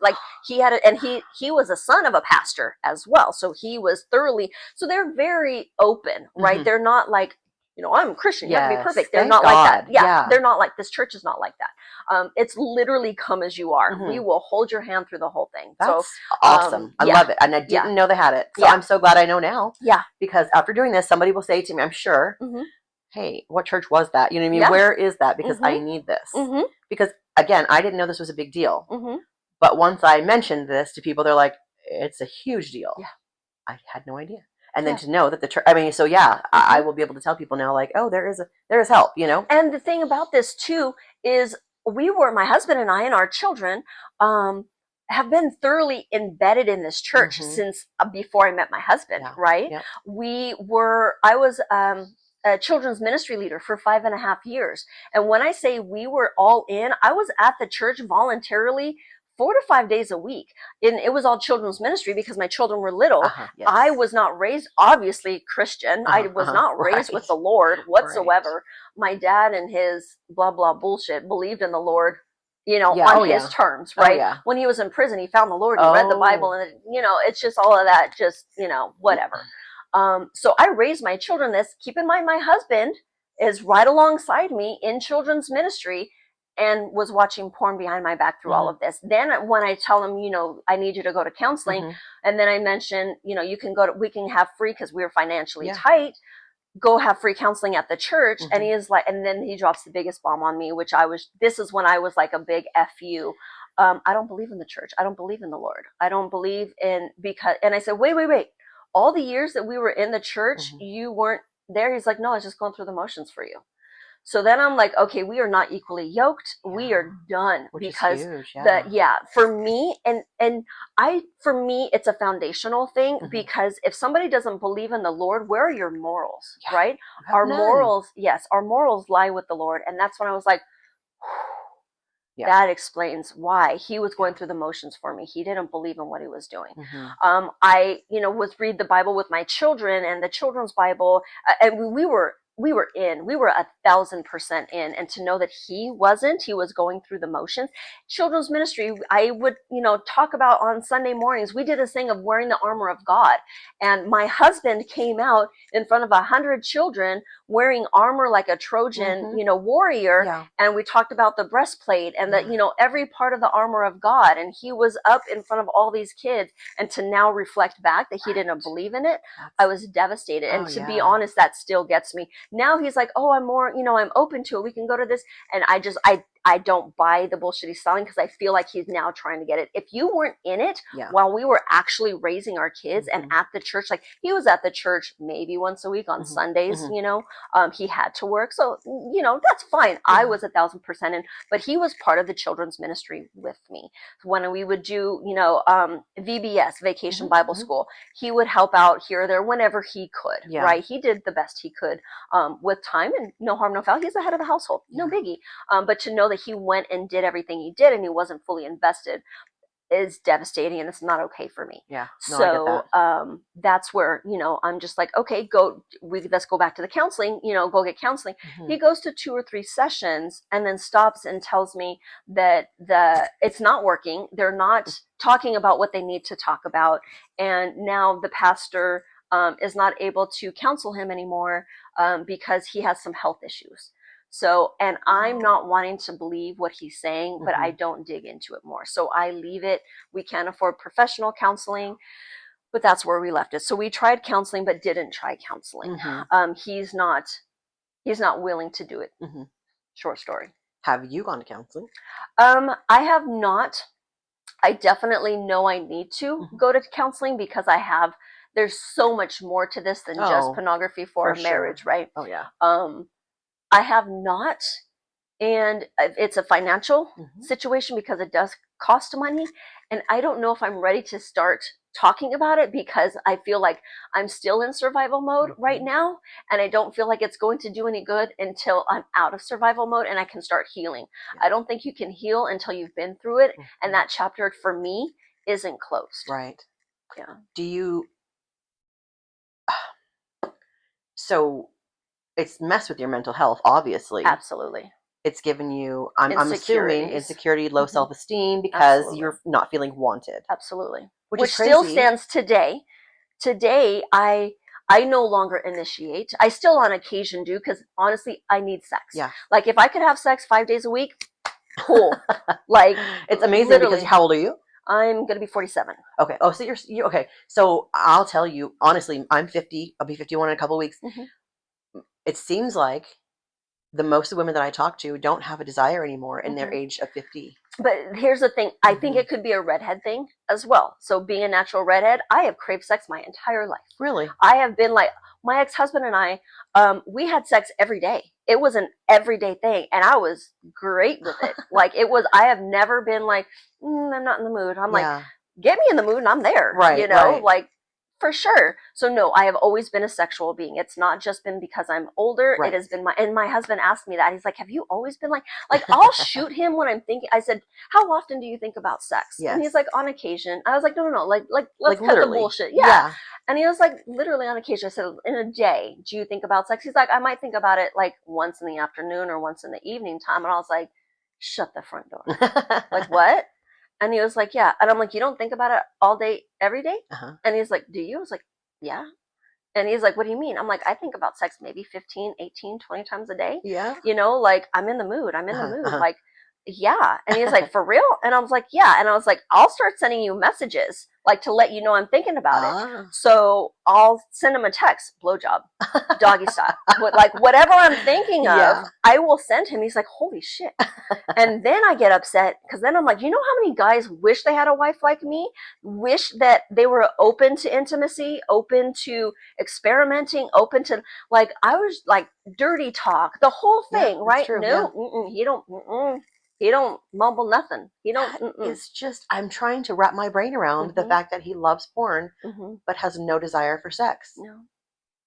he had it, and he was a son of a pastor as well. So he was thoroughly, so they're very open, right? They're not like I'm a Christian, you have to be Yes, perfect. They're thank not like that. God. Yeah, Yeah. they're not like, this church is not like that. It's literally come as you are. Mhm. We will hold your hand through the whole thing. That's So, awesome. I yeah, love it. And I yeah, didn't know they had it. So yeah, I'm so glad I know now. yeah. Because after doing this, somebody will say to me, I'm sure, hmm hey, what church was that? You know what I mean? Yeah. Where is that? Because I hmm need this. hmm Because again, I didn't know this was a big deal. hmm But once I mentioned this to people, they're like, it's a huge deal. Yeah. I had no idea. And then Yeah. to know that the church, I mean, so yeah, I will be able to tell people now, like, oh, there is help, you know? And the thing about this too is my husband and I and our children, have been thoroughly embedded in this church Mhm. since before I met my husband, Yeah. right? Yep. I was a children's ministry leader for 5.5 years. And when I say we were all in, I was at the church voluntarily 4 to 5 days a week. And it was all children's ministry because my children were little. Yes. I was not raised, obviously, Christian. I was not raised with the Lord whatsoever. My dad and his blah, blah bullshit believed in the Lord, on his terms, right? yeah. When he was in prison, he found the Lord, he read the Bible, and, it's just all of that, just, whatever. So I raised my children this. Keep in mind, my husband is right alongside me in children's ministry and was watching porn behind my back through all of this. Then when I tell him, I need you to go to counseling, and then I mention, we can have free, because we were financially tight, go have free counseling at the church. And he is like, and then he drops the biggest bomb on me, this is when I was like a big F you. I don't believe in the church. I don't believe in the Lord. I don't believe in, and I said, wait. All the years that we were in the church, you weren't there. He's like, no, I was just going through the motions for you. So then I'm like, okay, we are not equally yoked. Yeah. We are done. Which because is huge, for me, for me, it's a foundational thing, because if somebody doesn't believe in the Lord, where are your morals, right? Our morals lie with the Lord. And that's when I was like, that explains why he was going through the motions for me. He didn't believe in what he was doing. I, was read the Bible with my children and the children's Bible, and we were 1,000% in. And to know that he was going through the motions. Children's ministry, I would, talk about on Sunday mornings. We did this thing of wearing the armor of God. And my husband came out in front of 100 children wearing armor like a Trojan, warrior. Yeah. And we talked about the breastplate and the, every part of the armor of God. And he was up in front of all these kids. And to now reflect back that he didn't believe in it, I was devastated. And to be honest, that still gets me. Now he's like, oh, I'm more, I'm open to it. We can go to this. And I don't buy the bullshit he's selling, because I feel like he's now trying to get it. If you weren't in it while we were actually raising our kids and at the church, like he was at the church maybe once a week on Sundays, he had to work. So, that's fine. I was 1,000% in, but he was part of the children's ministry with me. When we would do, VBS, Vacation Bible School, he would help out here or there whenever he could, right? He did the best he could with time, and no harm, no foul. He's the head of the household, no biggie. But to know that he went and did everything he did and he wasn't fully invested is devastating, and it's not okay for me. Yeah. No, so that's where, I'm just like, okay, let's go back to the counseling, go get counseling. He goes to 2 or 3 sessions and then stops and tells me that it's not working. They're not talking about what they need to talk about. And now the pastor is not able to counsel him anymore because he has some health issues. So, and I'm not wanting to believe what he's saying, but I don't dig into it more. So I leave it. We can't afford professional counseling, but that's where we left it. So we tried counseling, but didn't try counseling. He's not willing to do it. Short story. Have you gone to counseling? I have not. I definitely know I need to go to counseling, because there's so much more to this than just pornography for a marriage, right? Oh yeah. I have not, and it's a financial situation, because it does cost money, and I don't know if I'm ready to start talking about it, because I feel like I'm still in survival mode right now, and I don't feel like it's going to do any good until I'm out of survival mode and I can start healing. I don't think you can heal until you've been through it, and that chapter for me isn't closed. Right. Yeah. Do you... So it's messed with your mental health, obviously. Absolutely. It's given you, I'm assuming, insecurity, low self-esteem, because you're not feeling wanted. Absolutely. Which still stands today. Today, I I no longer initiate. I still on occasion do, because honestly, I need sex. Yeah. Like if I could have sex 5 days a week, cool. Like it's amazing literally. because how old are you? I'm gonna be 47. Okay. Oh, so you okay. So I'll tell you honestly, I'm 50. I'll be 51 in a couple of weeks. It seems like the most of the women that I talk to don't have a desire anymore in their age of 50. But here's the thing. I think it could be a redhead thing as well. So being a natural redhead, I have craved sex my entire life. Really? I have been like, my ex-husband and I, we had sex every day. It was an everyday thing, and I was great with it. Like it was, I have never been like, I'm not in the mood. I'm like, get me in the mood and I'm there. Right. You know, right. like for sure. So no, I have always been a sexual being. It's not just been because I'm older. Right. It has been and my husband asked me that. He's like, have you always been like I'll shoot him when I'm thinking. I said, how often do you think about sex? Yes. And he's like, on occasion. I was like, no, like let's cut literally. the bullshit. Yeah. And he was like, literally on occasion. I said, in a day, do you think about sex? He's like, I might think about it like once in the afternoon or once in the evening time. And I was like, shut the front door. Like what? And he was like, yeah. And I'm like, you don't think about it all day, every day? And he's like, do you? I was like, yeah. And he's like, what do you mean? I'm like, I think about sex maybe 15, 18, 20 times a day. Yeah. You know, like I'm in the mood. I'm in the mood. Like, yeah. And he's like, for real? And I was like, yeah. And I was like, I'll start sending you messages, like to let you know I'm thinking about it. So I'll send him a text, blowjob, doggy style, like whatever I'm thinking of, I will send him. He's like, holy shit. And then I get upset because then I'm like, you know how many guys wish they had a wife like me? Wish that they were open to intimacy, open to experimenting, open to like, I was like dirty talk, the whole thing, right? True, no, he don't mumble nothing. He don't. It's just I'm trying to wrap my brain around the fact that he loves porn, but has no desire for sex. No,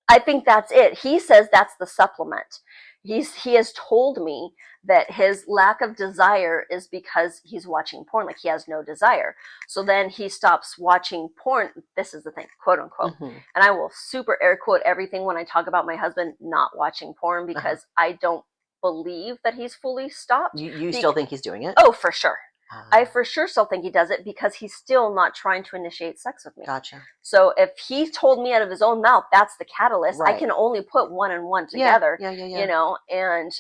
I think that's it. He says that's the supplement. He has told me that his lack of desire is because he's watching porn, like he has no desire. So then he stops watching porn. This is the thing, quote unquote. And I will super air quote everything when I talk about my husband not watching porn, because I don't believe that he's fully stopped. You still think he's doing it? Oh, for sure. I for sure still think he does it because he's still not trying to initiate sex with me. Gotcha. So if he told me out of his own mouth that's the catalyst, I can only put one and one together. Yeah. You know, and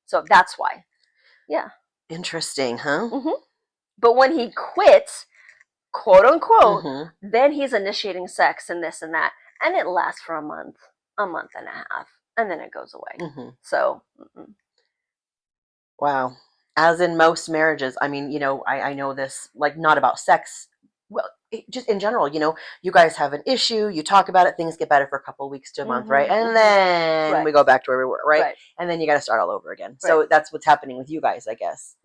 so that's why. Yeah. Interesting, huh? But when he quits, quote unquote, then he's initiating sex and this and that, and it lasts for a month and a half, and then it goes away. So. Wow. As in most marriages, I mean, you know, I know this, like, not about sex. Well, just in general, you know, you guys have an issue, you talk about it, things get better for a couple of weeks to a month, right? And then we go back to where we were, right? And then you got to start all over again. So that's what's happening with you guys, I guess.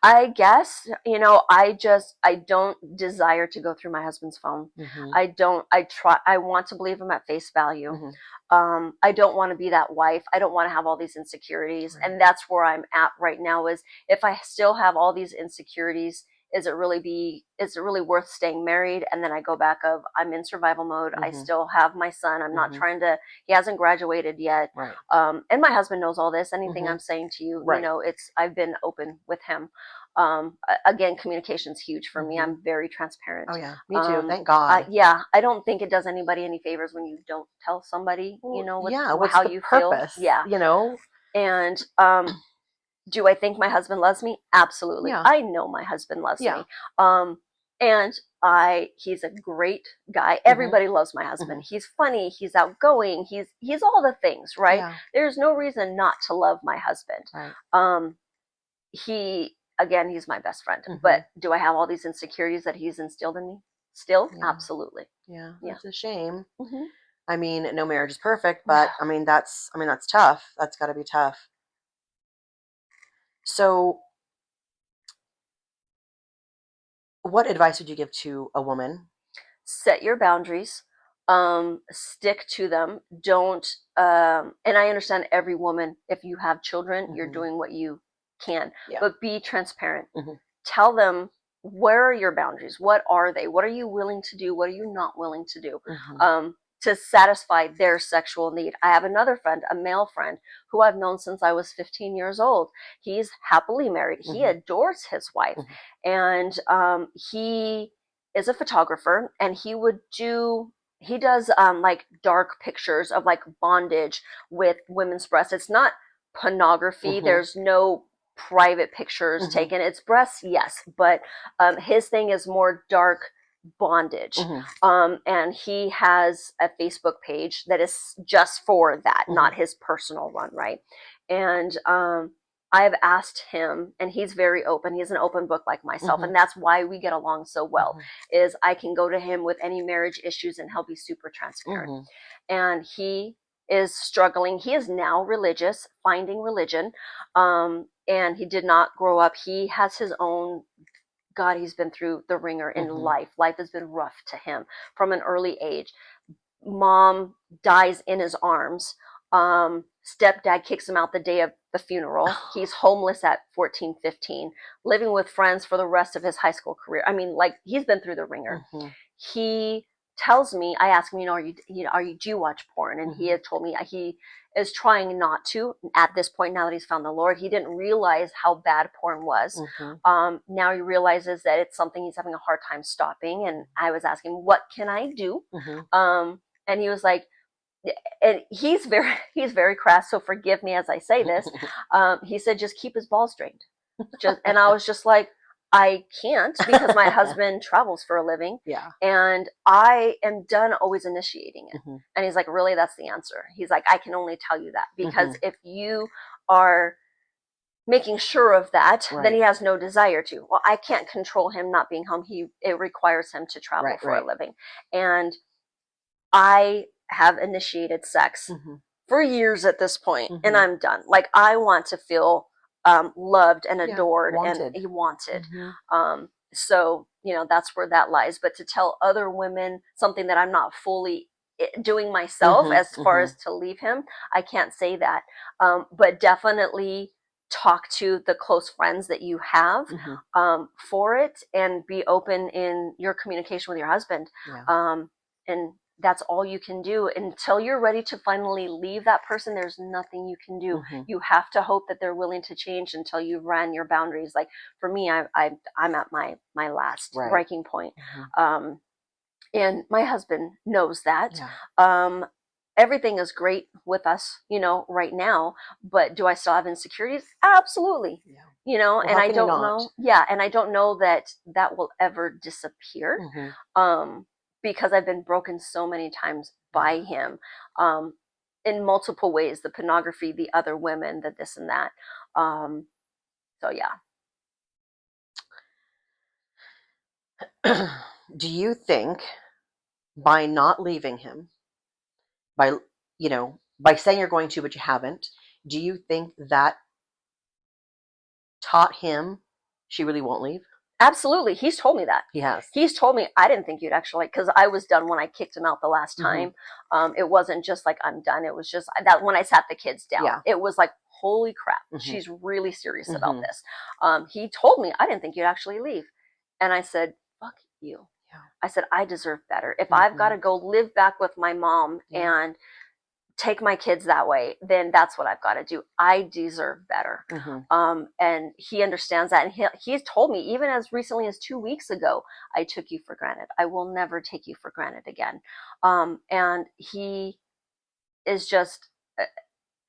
I guess, you know, I don't desire to go through my husband's phone. I want to believe him at face value. I don't want to be that wife. I don't want to have all these insecurities. And that's where I'm at right now, is if I still have all these insecurities, is it really worth staying married? And then I go back of, I'm in survival mode. I still have my son. I'm not trying to, he hasn't graduated yet. And my husband knows all this. Anything I'm saying to you, you know, I've been open with him. Again, communication's huge for me. I'm very transparent. Oh yeah, me too. Thank God. I don't think it does anybody any favors when you don't tell somebody, you know, what's how the you purpose? feel. Yeah, you know. And do I think my husband loves me? Absolutely. I know my husband loves me. And he's a great guy. Everybody loves my husband. He's funny. He's outgoing. He's all the things, right? There's no reason not to love my husband. He's my best friend. But do I have all these insecurities that he's instilled in me? Still? Absolutely. Yeah. It's a shame. I mean, no marriage is perfect, but I mean that's tough. That's got to be tough. So, what advice would you give to a woman? Set your boundaries. Stick to them. Don't. And I understand every woman, if you have children, you're doing what you can. But be transparent. Tell them, where are your boundaries? What are they? What are you willing to do? What are you not willing to do? To satisfy their sexual need. I have another friend, a male friend, who I've known since I was 15 years old. He's happily married. He adores his wife. And he is a photographer, and he would do he does like dark pictures of like bondage with women's breasts. It's not pornography. There's no private pictures taken. It's breasts, yes, but his thing is more dark bondage. And he has a Facebook page that is just for that, not his personal one, right? And I've asked him, and he's very open. He's an open book like myself, and that's why we get along so well. Is I can go to him with any marriage issues, and he'll be super transparent. And he is struggling. He is now religious, finding religion, and he did not grow up. He has his own. God, he's been through the ringer in life. Life has been rough to him from an early age. Mom dies in his arms. Stepdad kicks him out the day of the funeral. He's homeless at 14, 15, living with friends for the rest of his high school career. I mean, like, he's been through the ringer. He tells me, I ask him, do you watch porn? And he had told me he is trying not to at this point, now that he's found the Lord. He didn't realize how bad porn was. Now he realizes that it's something he's having a hard time stopping. And I was asking, what can I do? And he was like, and he's very crass, so forgive me as I say this. He said, just keep his balls drained. And I was just like, I can't, because my husband travels for a living. And I am done always initiating it. And he's like, really, that's the answer? He's like, I can only tell you that because if you are making sure of that, then he has no desire to. Well, I can't control him not being home. It requires him to travel for a living. And I have initiated sex for years at this point, and I'm done. Like, I want to feel loved and adored and wanted. So, that's where that lies. But to tell other women something that I'm not fully doing myself as far as to leave him, I can't say that. But definitely talk to the close friends that you have for it, and be open in your communication with your husband. And that's all you can do until you're ready to finally leave that person. There's nothing you can do. You have to hope that they're willing to change until you've ran your boundaries. Like for me, I'm at my last breaking point. And my husband knows that. Everything is great with us, right now, but do I still have insecurities? Absolutely. Well, and I don't know. And I don't know that will ever disappear. Because I've been broken so many times by him, in multiple ways, the pornography, the other women, the this and that. So yeah. Do you think by not leaving him, by saying you're going to, but you haven't, do you think that taught him she really won't leave? Absolutely. He's told me that. He has. He's told me, I didn't think you'd actually, because I was done when I kicked him out the last time. It wasn't just like, I'm done. It was just that when I sat the kids down, it was like, holy crap, she's really serious about this. He told me, I didn't think you'd actually leave. And I said, fuck you. I said, I deserve better. If I've got to go live back with my mom and take my kids that way, then that's what I've got to do. I deserve better. And he understands that. And he's told me, even as recently as 2 weeks ago, I took you for granted. I will never take you for granted again. And he is just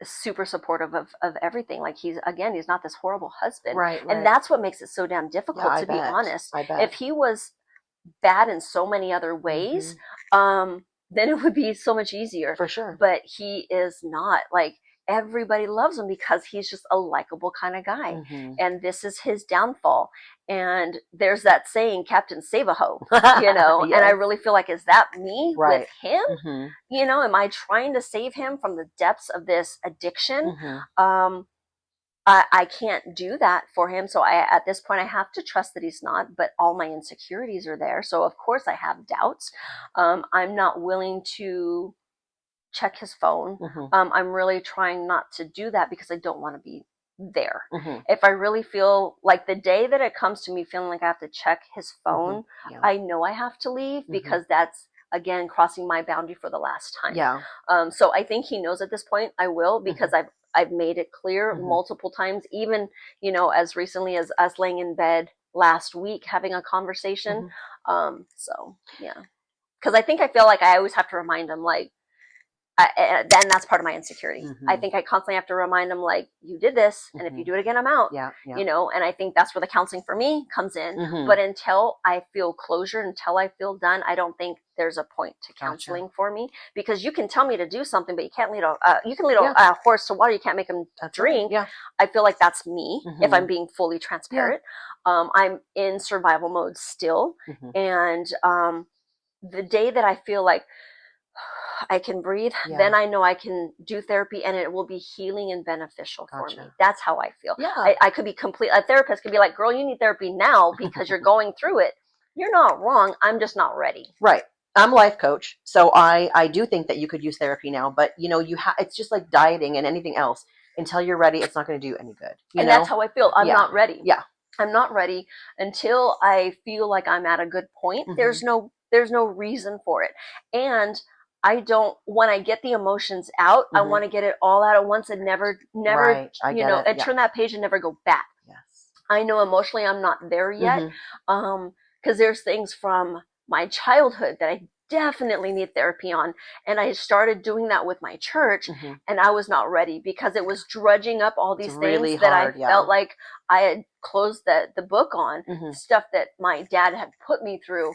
super supportive of everything. Like he's not this horrible husband. And that's what makes it so damn difficult, to be honest. If he was bad in so many other ways, then it would be so much easier. For sure. But he is not. Like, everybody loves him because he's just a likable kind of guy. And this is his downfall. And there's that saying, Captain Save-A-Ho, And I really feel like, is that me with him? Am I trying to save him from the depths of this addiction? I can't do that for him. So at this point, I have to trust that he's not, but all my insecurities are there. So of course I have doubts. I'm not willing to check his phone. I'm really trying not to do that because I don't want to be there. If I really feel like, the day that it comes to me feeling like I have to check his phone, I know I have to leave, because that's, again, crossing my boundary for the last time. So I think he knows at this point I will, because I've made it clear multiple times, even, as recently as us laying in bed last week, having a conversation. So, yeah. because I think I feel like I always have to remind him, like, then that's part of my insecurity. I think I constantly have to remind them, like, you did this, and if you do it again, I'm out. Yeah, yeah. You know, and I think that's where the counseling for me comes in. But until I feel closure, until I feel done, I don't think there's a point to counseling for me, because you can tell me to do something, but you can't lead you can lead a horse to water. You can't make him drink. Right. Yeah. I feel like that's me, if I'm being fully transparent. I'm in survival mode still, and the day that I feel like I can breathe, then I know I can do therapy and it will be healing and beneficial for me. That's how I feel. Yeah. I could be a therapist could be like, girl, you need therapy now because you're going through it. You're not wrong. I'm just not ready. Right. I'm a life coach, so I do think that you could use therapy now, but you know, it's just like dieting and anything else. Until you're ready, it's not going to do any good. You know? That's how I feel. I'm not ready. Yeah. I'm not ready until I feel like I'm at a good point. There's no reason for it. And I don't, when I get the emotions out, I want to get it all out at once and never, Right. you know, and turn that page and never go back. Yes. I know emotionally I'm not there yet. Because there's things from my childhood that I definitely need therapy on. And I started doing that with my church, and I was not ready because it was drudging up all these things that I felt like I had closed the book on, stuff that my dad had put me through,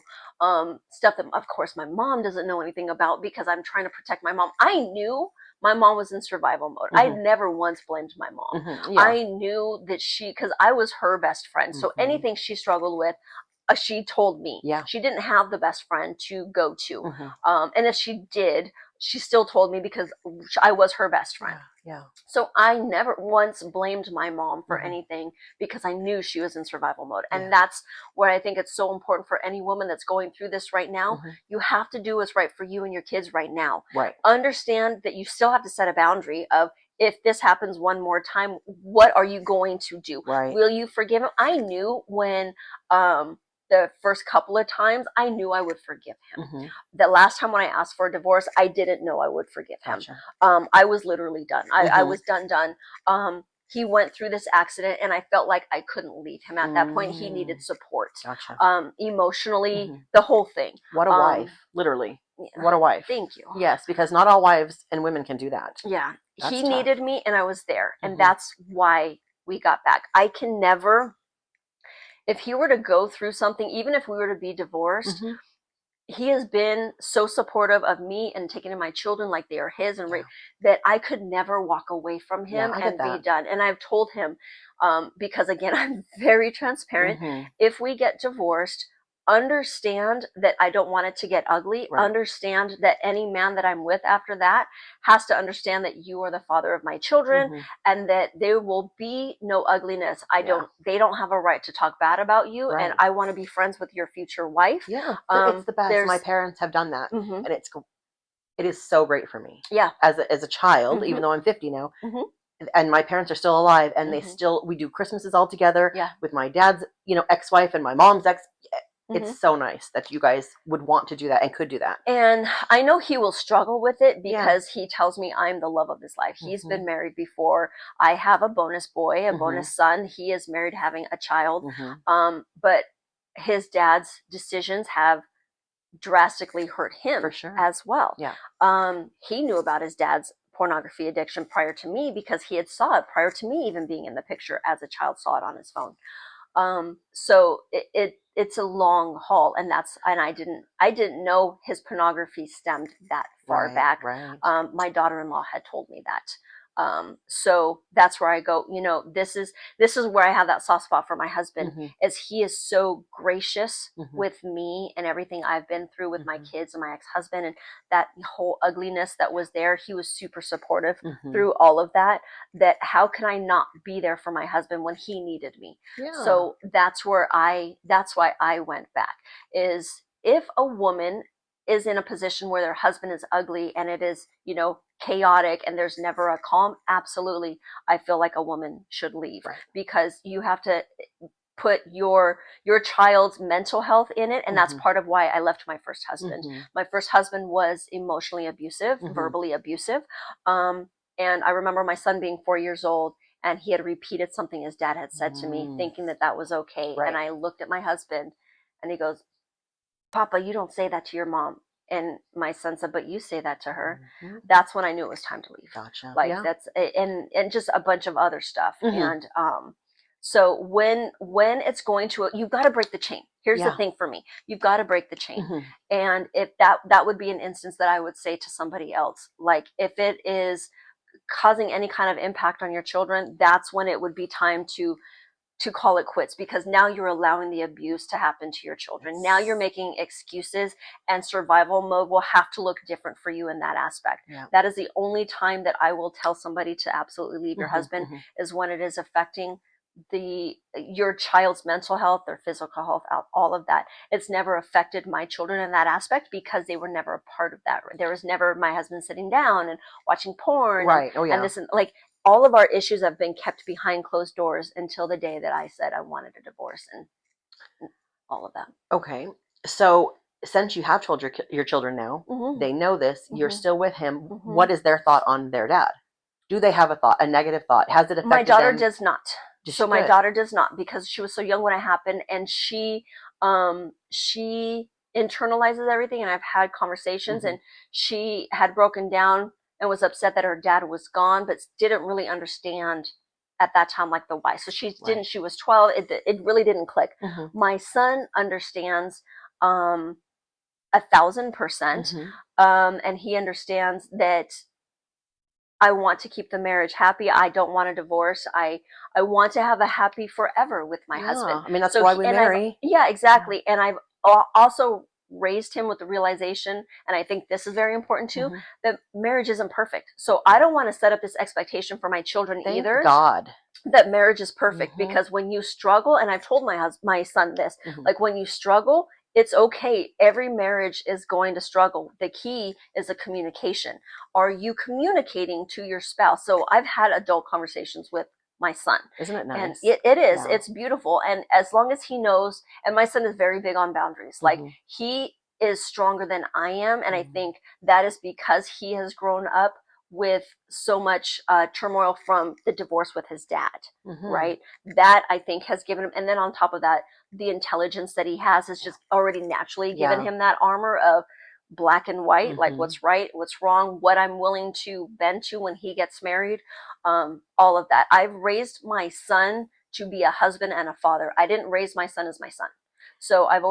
stuff that, of course, my mom doesn't know anything about because I'm trying to protect my mom. I knew my mom was in survival mode. I never once blamed my mom. I knew that because I was her best friend. So anything she struggled with, she told me. She didn't have the best friend to go to. And if she did, she still told me because I was her best friend. So I never once blamed my mom for anything because I knew she was in survival mode. And that's where I think it's so important for any woman that's going through this right now. You have to do what's right for you and your kids right now. Right. Understand that you still have to set a boundary of, if this happens one more time, what are you going to do? Right. Will you forgive him? I knew when the first couple of times, I knew I would forgive him. The last time when I asked for a divorce, I didn't know I would forgive him. I was literally done. I was done. He went through this accident and I felt like I couldn't leave him at that point. He needed support. Emotionally, the whole thing. What a wife, literally. What a wife. Thank you. Yes, because not all wives and women can do that. Yeah. He needed me and I was there. And that's why we got back. I can never, if he were to go through something, even if we were to be divorced, he has been so supportive of me and taking in my children like they are his, and that I could never walk away from him and be done. And I've told him, because again, I'm very transparent. If we get divorced, understand that I don't want it to get ugly. Understand that any man that I'm with after that has to understand that you are the father of my children, and that there will be no ugliness. They don't have a right to talk bad about you, and I want to be friends with your future wife. It's the best. My parents have done that, and it is so great for me. As a child, even though I'm 50 now, and my parents are still alive, and we do Christmases all together with my dad's, ex-wife and my mom's ex. It's so nice that you guys would want to do that and could do that. And I know he will struggle with it because he tells me I'm the love of his life. He's been married before. I have a bonus boy, a bonus son. He is married, having a child. But his dad's decisions have drastically hurt him as well. He knew about his dad's pornography addiction prior to me because he had saw it prior to me even being in the picture as a child, saw it on his phone. So it's a long haul, and I didn't know his pornography stemmed that far back. My daughter-in-law had told me that. So that's where I go, this is where I have that soft spot for my husband, is he is so gracious with me and everything I've been through with my kids and my ex-husband, and that whole ugliness that was there. He was super supportive through all of that how can I not be there for my husband when he needed me? So that's why I went back, is if a woman is in a position where their husband is ugly and it is, chaotic and there's never a calm, absolutely, I feel like a woman should leave, because you have to put your child's mental health in it. And that's part of why I left my first husband. My first husband was emotionally abusive, verbally abusive. And I remember my son being 4 years old, and he had repeated something his dad had said to me, thinking that was okay. And I looked at my husband and he goes, "Papa, you don't say that to your mom." And my son said, but you say that to her. Mm-hmm. That's when I knew it was time to leave. Gotcha. Like Yeah. that's, and just a bunch of other stuff. Mm-hmm. And, so when it's going to, you've got to break the chain. Here's the thing for me. You've got to break the chain. Mm-hmm. And if that would be an instance that I would say to somebody else, like if it is causing any kind of impact on your children, that's when it would be time to call it quits, because now you're allowing the abuse to happen to your children. Now you're making excuses, and survival mode will have to look different for you in that aspect. Yeah. That is the only time that I will tell somebody to absolutely leave your husband, is when it is affecting your child's mental health, their physical health, all of that. It's never affected my children in that aspect because they were never a part of that. There was never my husband sitting down and watching porn, right? And this, and like, all of our issues have been kept behind closed doors until the day that I said I wanted a divorce, and all of that. Okay, so since you have told your children now, they know this. You're still with him. What is their thought on their dad? Do they have a negative thought? Has it affected my daughter them? does not. So my daughter does not, because she was so young when it happened, and she internalizes everything. And I've had conversations, and she had broken down and was upset that her dad was gone, but didn't really understand at that time, like, the why. So she didn't. She was 12. It really didn't click. My son understands 1,000%, and he understands that I want to keep the marriage happy. I don't want a divorce. I want to have a happy forever with my husband. I mean, that's why we marry. Yeah, exactly. And I've also raised him with the realization, and I think this is very important too, that marriage isn't perfect. So I don't want to set up this expectation for my children either. Thank God. That marriage is perfect, because when you struggle, and I've told my son this, like, when you struggle, it's okay. Every marriage is going to struggle. The key is the communication. Are you communicating to your spouse? So I've had adult conversations with my son. Isn't it nice? And it is. Yeah. It's beautiful. And as long as he knows, and my son is very big on boundaries. Like, he is stronger than I am. And I think that is because he has grown up with so much turmoil from the divorce with his dad, right? That, I think, has given him, and then on top of that, the intelligence that he has just already naturally given him that armor of black and white, like what's right, what's wrong, what I'm willing to bend to when he gets married, all of that. I've raised my son to be a husband and a father. I didn't raise my son as my son. So I've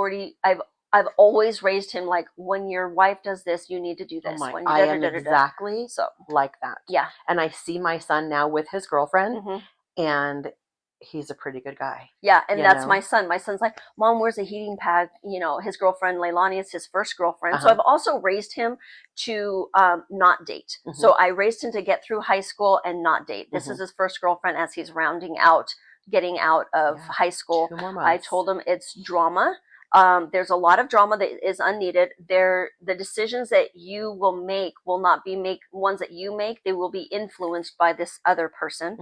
always raised him like, when your wife does this, you need to do this. I am exactly like that. Yeah. And I see my son now with his girlfriend, and he's a pretty good guy. Yeah, and that's my son. My son's like, Mom, where's the heating pad? You know, his girlfriend, Leilani, is his first girlfriend. So I've also raised him to not date. So I raised him to get through high school and not date. This is his first girlfriend as he's getting out of high school. 2 more months. I told him it's drama. There's a lot of drama that is unneeded. The decisions that you will make will not be ones that you make. They will be influenced by this other person.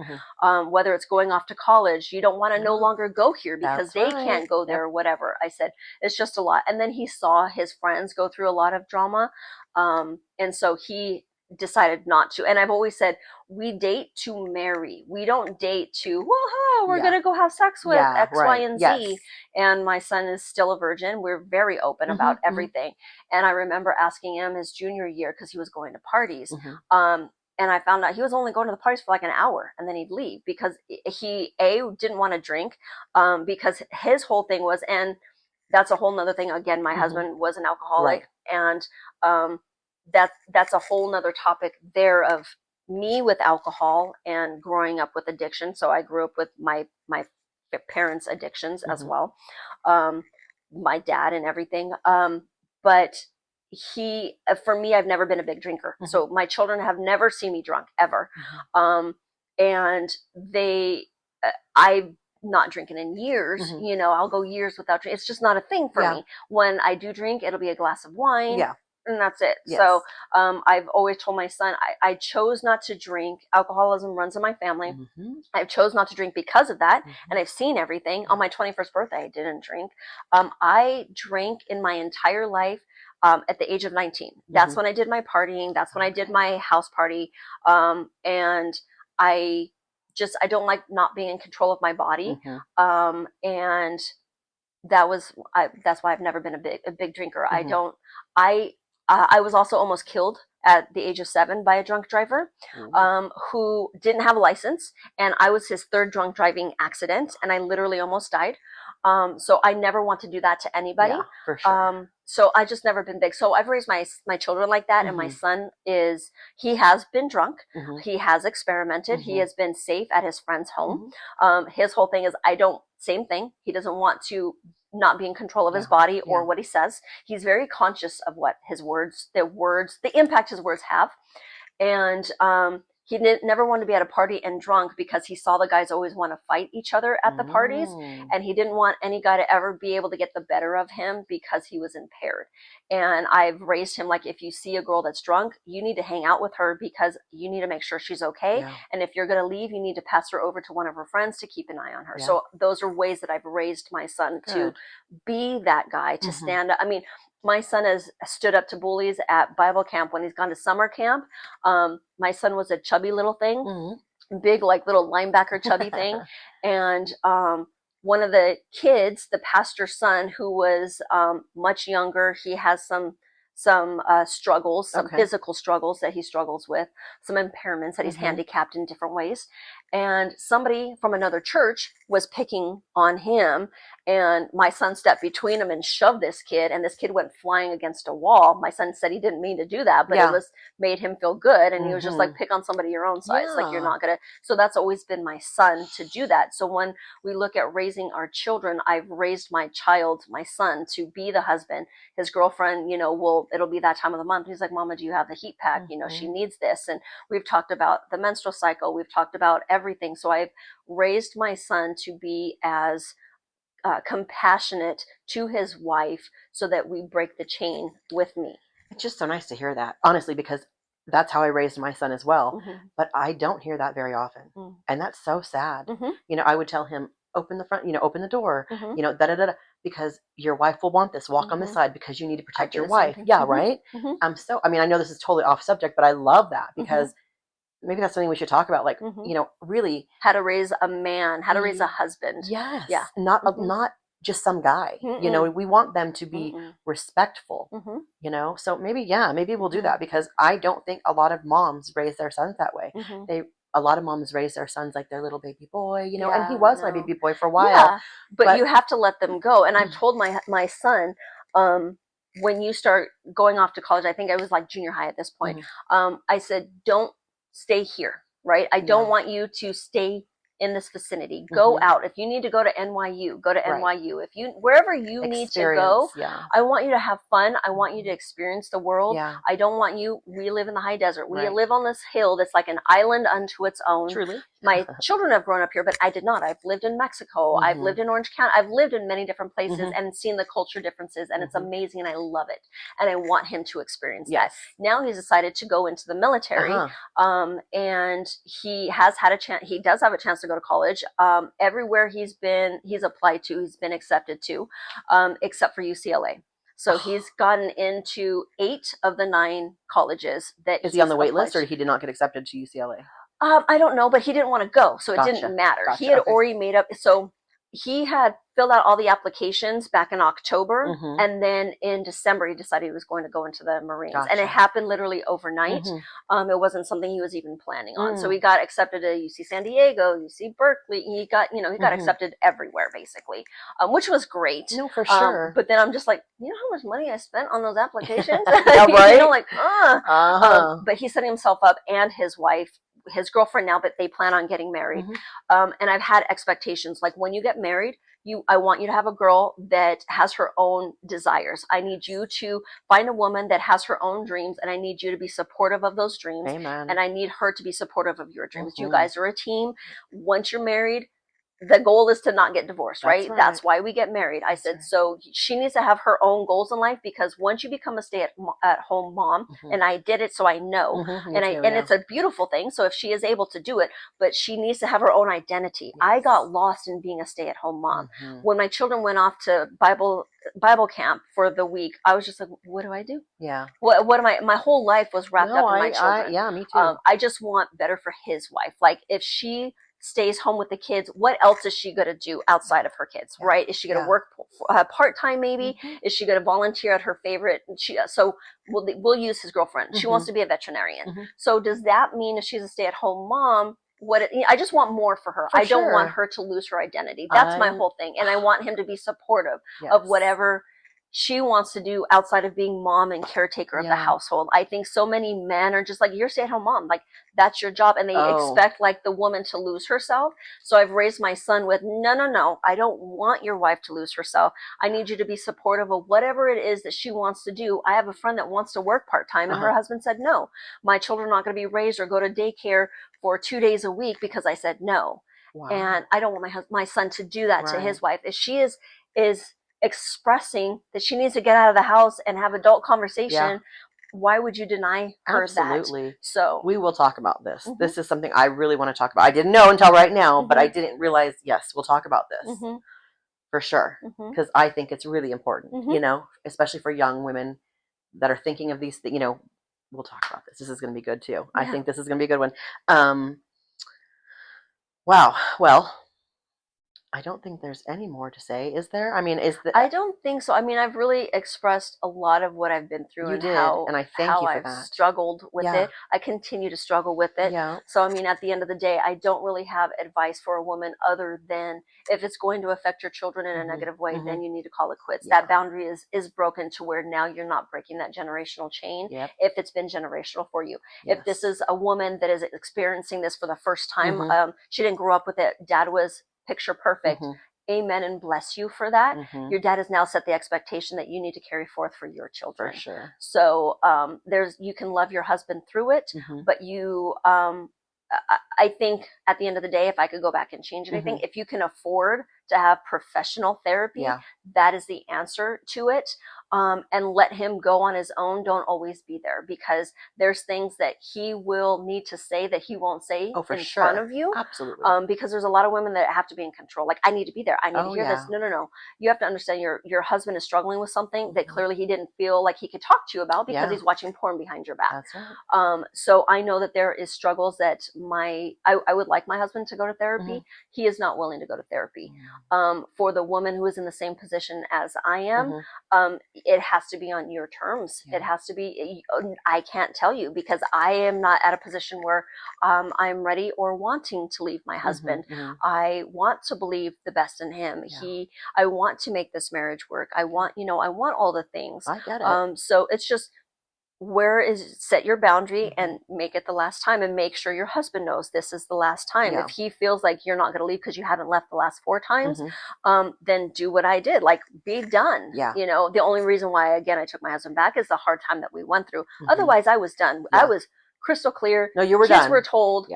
Whether it's going off to college, you don't want to no longer go here because they can't go there or whatever. I said, it's just a lot. And then he saw his friends go through a lot of drama. And so he decided not to. And I've always said, we date to marry. We don't date to, we're going to go have sex with X, Y, and Z. And my son is still a virgin. We're very open about everything. And I remember asking him his junior year, because he was going to parties. And I found out he was only going to the parties for like an hour, and then he'd leave because he didn't want to drink, because his whole thing was, and that's a whole nother thing. Again, my husband was an alcoholic, and that's a whole nother topic there of me with alcohol and growing up with addiction. So I grew up with my parents' addictions as well, my dad and everything. But for me, I've never been a big drinker. So my children have never seen me drunk ever. And I've not drinking in years, you know, I'll go years without drinking. It's just not a thing for me. When I do drink, it'll be a glass of wine. And that's it. So I've always told my son, I chose not to drink. Alcoholism runs in my family. I chose not to drink because of that. And I've seen everything. On my 21st birthday, I didn't drink. I drank in my entire life at the age of 19. That's when I did my partying. That's when I did my house party. And I don't like not being in control of my body. And that's why I've never been a big drinker. I was also almost killed at the age of 7 by a drunk driver who didn't have a license, and I was his third drunk driving accident, and I literally almost died. So I never want to do that to anybody. Yeah, for sure. So I just never been big. So I've raised my children like that, and my son he has been drunk. He has experimented. He has been safe at his friend's home. His whole thing is same thing. He doesn't want to not be in control of his body or what he says. He's very conscious of what the impact his words have. And he never wanted to be at a party and drunk because he saw the guys always want to fight each other at the parties, and he didn't want any guy to ever be able to get the better of him because he was impaired. And I've raised him like, if you see a girl that's drunk, you need to hang out with her because you need to make sure she's okay. Yeah. And if you're going to leave, you need to pass her over to one of her friends to keep an eye on her. Yeah. So those are ways that I've raised my son to be that guy, to stand up. I mean, my son has stood up to bullies at Bible camp when he's gone to summer camp. My son was a chubby little thing, big, like little linebacker chubby thing. And one of the kids, the pastor's son, who was much younger, he has some struggles, some physical struggles that he struggles with, some impairments that he's handicapped in different ways. And somebody from another church was picking on him, and my son stepped between him and shoved this kid, and this kid went flying against a wall. My son said he didn't mean to do that, but it made him feel good, and he was just like, pick on somebody your own size. Like, you're not gonna. So that's always been my son to do that. So when we look at raising our children, I've raised my son, to be the husband. His girlfriend, it'll be that time of the month. He's like, Mama, do you have the heat pack? She needs this. And we've talked about the menstrual cycle. We've talked about everything. So I've raised my son to be as compassionate to his wife so that we break the chain with me. It's just so nice to hear that, honestly, because that's how I raised my son as well. But I don't hear that very often. And that's so sad. I would tell him, open the front, open the door, because your wife will want this. Walk on the side because you need to protect your wife. Yeah, right? I know this is totally off subject, but I love that because maybe that's something we should talk about. Like, really how to raise a man, how to raise a husband. Yes. Yeah. Not just some guy. We want them to be respectful. So maybe we'll do that, because I don't think a lot of moms raise their sons that way. A lot of moms raise their sons like their little baby boy, and he was my baby boy for a while. Yeah, but you have to let them go. And I've told my son, when you start going off to college, I think I was like junior high at this point. I said, don't stay here, right? I don't want you to stay in this vicinity. Go out. If you need to go to NYU, go to NYU. If wherever you need to go, I want you to have fun. I want you to experience the world. I don't want we live in the high desert. We live on this hill that's like an island unto its own. Truly. My children have grown up here, but I did not. I've lived in Mexico. I've lived in Orange County. I've lived in many different places and seen the culture differences, and it's amazing, and I love it. And I want him to experience that. Now he's decided to go into the military, and he has had a chance. He does have a chance to go to college. Everywhere he's applied to, he's been accepted to, except for UCLA. So he's gotten into 8 of the 9 colleges that is he on the wait list, or he did not get accepted to UCLA? I don't know, but he didn't want to go, so it didn't matter. He had already made up. So he had filled out all the applications back in October, and then in December he decided he was going to go into the Marines, and it happened literally overnight. It wasn't something he was even planning on. So he got accepted to UC San Diego, UC Berkeley. He got accepted everywhere basically, which was great. No, for sure. But then I'm just like, how much money I spent on those applications? Right? But he's setting himself up, and his wife, his girlfriend now, but they plan on getting married. And I've had expectations, like, when you get married, I want you to have a girl that has her own desires. I need you to find a woman that has her own dreams, and I need you to be supportive of those dreams. Amen. And I need her to be supportive of your dreams. You guys are a team. Once you're married, the goal is to not get divorced, right? That's why we get married. I said, so she needs to have her own goals in life, because once you become a stay-at-home mom, and I did it, so I know, and it's a beautiful thing. So if she is able to do it, but she needs to have her own identity. I got lost in being a stay-at-home mom. When my children went off to Bible camp for the week, I was just like, what do I do? Yeah. What am I? My whole life was wrapped up in my children. Me too. I just want better for his wife. Like, if she stays home with the kids, what else is she going to do outside of her kids, right? Is she going to work part-time maybe? Is she going to volunteer at her favorite? So we'll use his girlfriend. She wants to be a veterinarian. So does that mean if she's a stay-at-home mom, I just want more for her. I don't want her to lose her identity. That's my whole thing. And I want him to be supportive of whatever she wants to do outside of being mom and caretaker of the household. I think so many men are just like, you're a stay-at-home mom. Like, that's your job. And they expect like the woman to lose herself. So I've raised my son with, no. I don't want your wife to lose herself. I need you to be supportive of whatever it is that she wants to do. I have a friend that wants to work part-time and her husband said, no, my children are not going to be raised or go to daycare for 2 days a week because I said no. Wow. And I don't want my son to do that to his wife. If she is expressing that she needs to get out of the house and have adult conversation, why would you deny her that? So we will talk about this. This is something I really want to talk about. I didn't know until right now, but I didn't realize, yes, we'll talk about this for sure. Because I think it's really important, you know, especially for young women that are thinking of these things, you know, we'll talk about this. This is going to be good too. I think this is going to be a good one. Wow. Well, I don't think there's any more to say, is there? I mean, I don't think so. I mean, I've really expressed a lot of what I've been through how I thank you for I've that. struggled with it. I continue to struggle with it. So, I mean, at the end of the day, I don't really have advice for a woman other than if it's going to affect your children in a negative way, then you need to call it quits. That boundary is broken to where now you're not breaking that generational chain if it's been generational for you. If this is a woman that is experiencing this for the first time, she didn't grow up with it. Dad was picture perfect. Amen and bless you for that. Your dad has now set the expectation that you need to carry forth for your children. For sure. So you can love your husband through it, but you I think at the end of the day, if I could go back and change anything, if you can afford to have professional therapy, that is the answer to it. And let him go on his own. Don't always be there because there's things that he will need to say that he won't say in front of you. Absolutely. Because there's a lot of women that have to be in control. Like, I need to be there. I need to hear this. No. You have to understand your husband is struggling with something that clearly he didn't feel like he could talk to you about because he's watching porn behind your back. That's right. So I know that there is struggles that I would like my husband to go to therapy. He is not willing to go to therapy. For the woman who is in the same position as I am, it has to be on your terms. It has to be, I can't tell you because I am not at a position where I'm ready or wanting to leave my husband. I want to believe the best in him. I want to make this marriage work. I want all the things. I get it. So it's just, set your boundary and make it the last time and make sure your husband knows this is the last time. If he feels like you're not going to leave because you haven't left the last 4 times, then do what I did, like be done. You know, the only reason why, again, I took my husband back is the hard time that we went through. Otherwise I was done. I was crystal clear. No, you were done. Kids were told.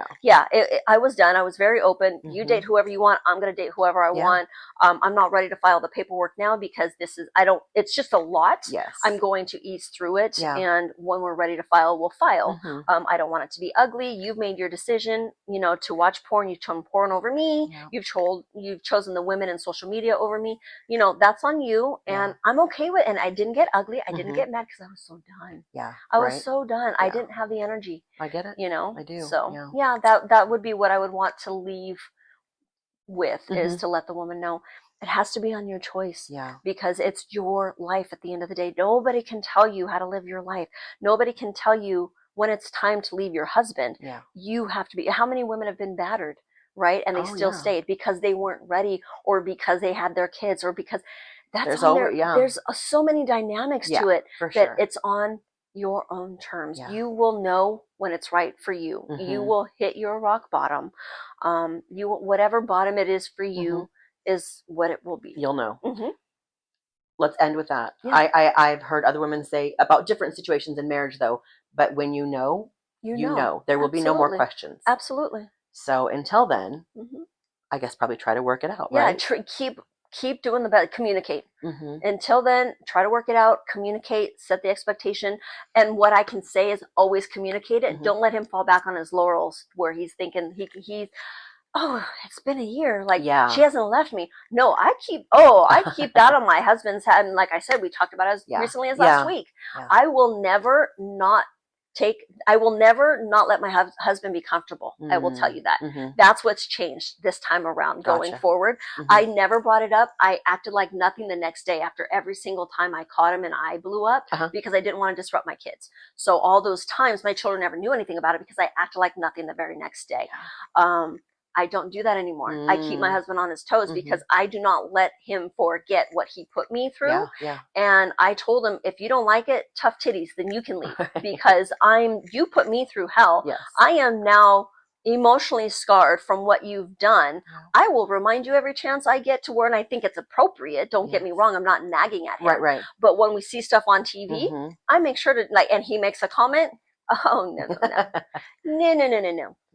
I was done. I was very open. You date whoever you want. I'm going to date whoever I want. I'm not ready to file the paperwork now because it's just a lot. I'm going to ease through it. And when we're ready to file, we'll file. I don't want it to be ugly. You've made your decision, to watch porn. You've chosen porn over me. You've chosen the women in social media over me. That's on you. And I'm okay with it. And I didn't get ugly. I didn't get mad because I was so done. I was so done. I didn't have the energy. I get it. I do. So that would be what I would want to leave with is to let the woman know it has to be on your choice. Because it's your life at the end of the day. Nobody can tell you how to live your life. Nobody can tell you when it's time to leave your husband. You have to be. How many women have been battered, right? And they still stayed because they weren't ready or because they had their kids or because there's so many dynamics to it that it's on your own terms. You will know when it's right for you. You will hit your rock bottom. Whatever bottom it is for you is what it will be. You'll know. Let's end with that. I've heard other women say about different situations in marriage though, but when you know, there will be no more questions. Absolutely. So until then, I guess probably try to work it out, right? Keep doing the best. Communicate. Until then, try to work it out. Communicate. Set the expectation. And what I can say is always communicate it. Don't let him fall back on his laurels where he's thinking he's it's been a year. Like she hasn't left me. No, I keep that on my husband's head. And like I said, we talked about it as recently as last week. I will never not I will never not let my husband be comfortable. I will tell you that. That's what's changed this time around. Going forward, I never brought it up. I acted like nothing the next day after every single time I caught him and I blew up because I didn't want to disrupt my kids. So all those times my children never knew anything about it because I acted like nothing the very next day. I don't do that anymore. I keep my husband on his toes because I do not let him forget what he put me through. And I told him, if you don't like it, tough titties, then you can leave because you put me through hell. I am now emotionally scarred from what you've done. I will remind you every chance I get to where, and I think it's appropriate. Don't get me wrong. I'm not nagging at him. Right. But when we see stuff on TV, I make sure to and he makes a comment. Oh, no.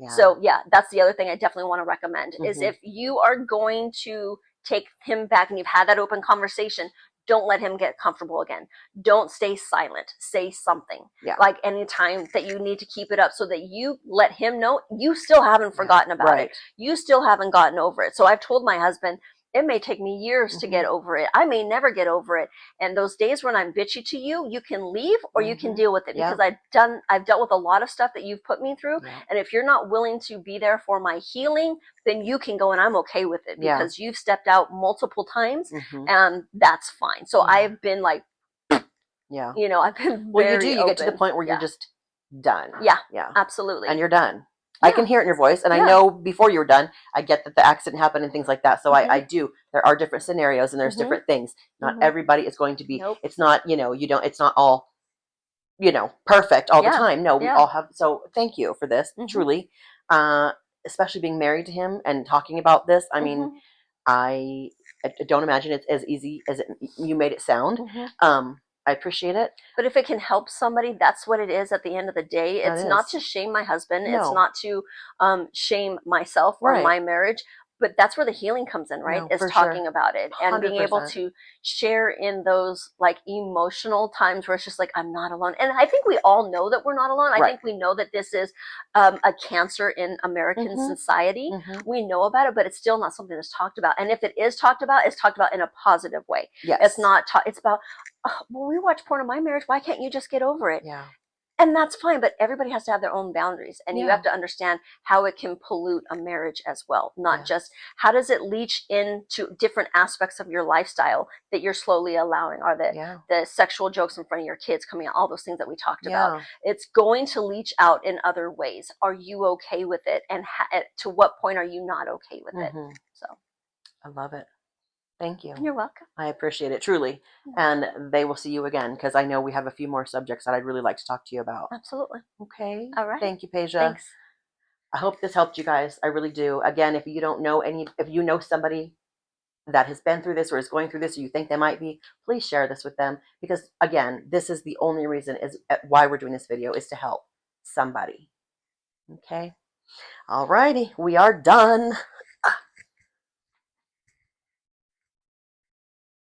So that's the other thing I definitely want to recommend is if you are going to take him back and you've had that open conversation, don't let him get comfortable again. Don't stay silent. Say something. Like anytime that you need to keep it up so that you let him know you still haven't forgotten about it. You still haven't gotten over it. So I've told my husband, it may take me years to get over it. I may never get over it. And those days when I'm bitchy to you, you can leave or you can deal with it because I've dealt with a lot of stuff that you've put me through. And if you're not willing to be there for my healing, then you can go and I'm okay with it because you've stepped out multiple times and that's fine. So I've been like, I've been very you get to the point where you're just done. Yeah, absolutely. And you're done. I can hear it in your voice. And I know before you were done, I get that the accident happened and things like that. So I do. There are different scenarios and there's different things. Not everybody is going to be, it's not, it's not all, perfect all the time. No, we all have. So thank you for this, truly. Especially being married to him and talking about this. I mean, I don't imagine it's as easy as you made it sound. I appreciate it. But if it can help somebody, that's what it is at the end of the day. It's not to shame my husband. No. It's not to shame myself or my marriage. But that's where the healing comes in, right? Is talking about it and 100%. Being able to share in those like emotional times where it's just like, I'm not alone. And I think we all know that we're not alone. I think we know that this is a cancer in American society. We know about it, but it's still not something that's talked about. And if it is talked about, it's talked about in a positive way. It's not, it's about, well, we watch porn in my marriage. Why can't you just get over it? And that's fine, but everybody has to have their own boundaries. And you have to understand how it can pollute a marriage as well. Not just how does it leach into different aspects of your lifestyle that you're slowly allowing. Are the sexual jokes in front of your kids coming out, all those things that we talked about. It's going to leach out in other ways. Are you okay with it? And to what point are you not okay with it? So I love it. Thank you. You're welcome. I appreciate it, truly. And they will see you again because I know we have a few more subjects that I'd really like to talk to you about. Absolutely. Okay. All right. Thank you, Peja. Thanks. I hope this helped you guys. I really do. Again, if you don't know if you know somebody that has been through this or is going through this or you think they might be, please share this with them because, again, this is the only reason why we're doing this video is to help somebody. Okay. All righty. We are done.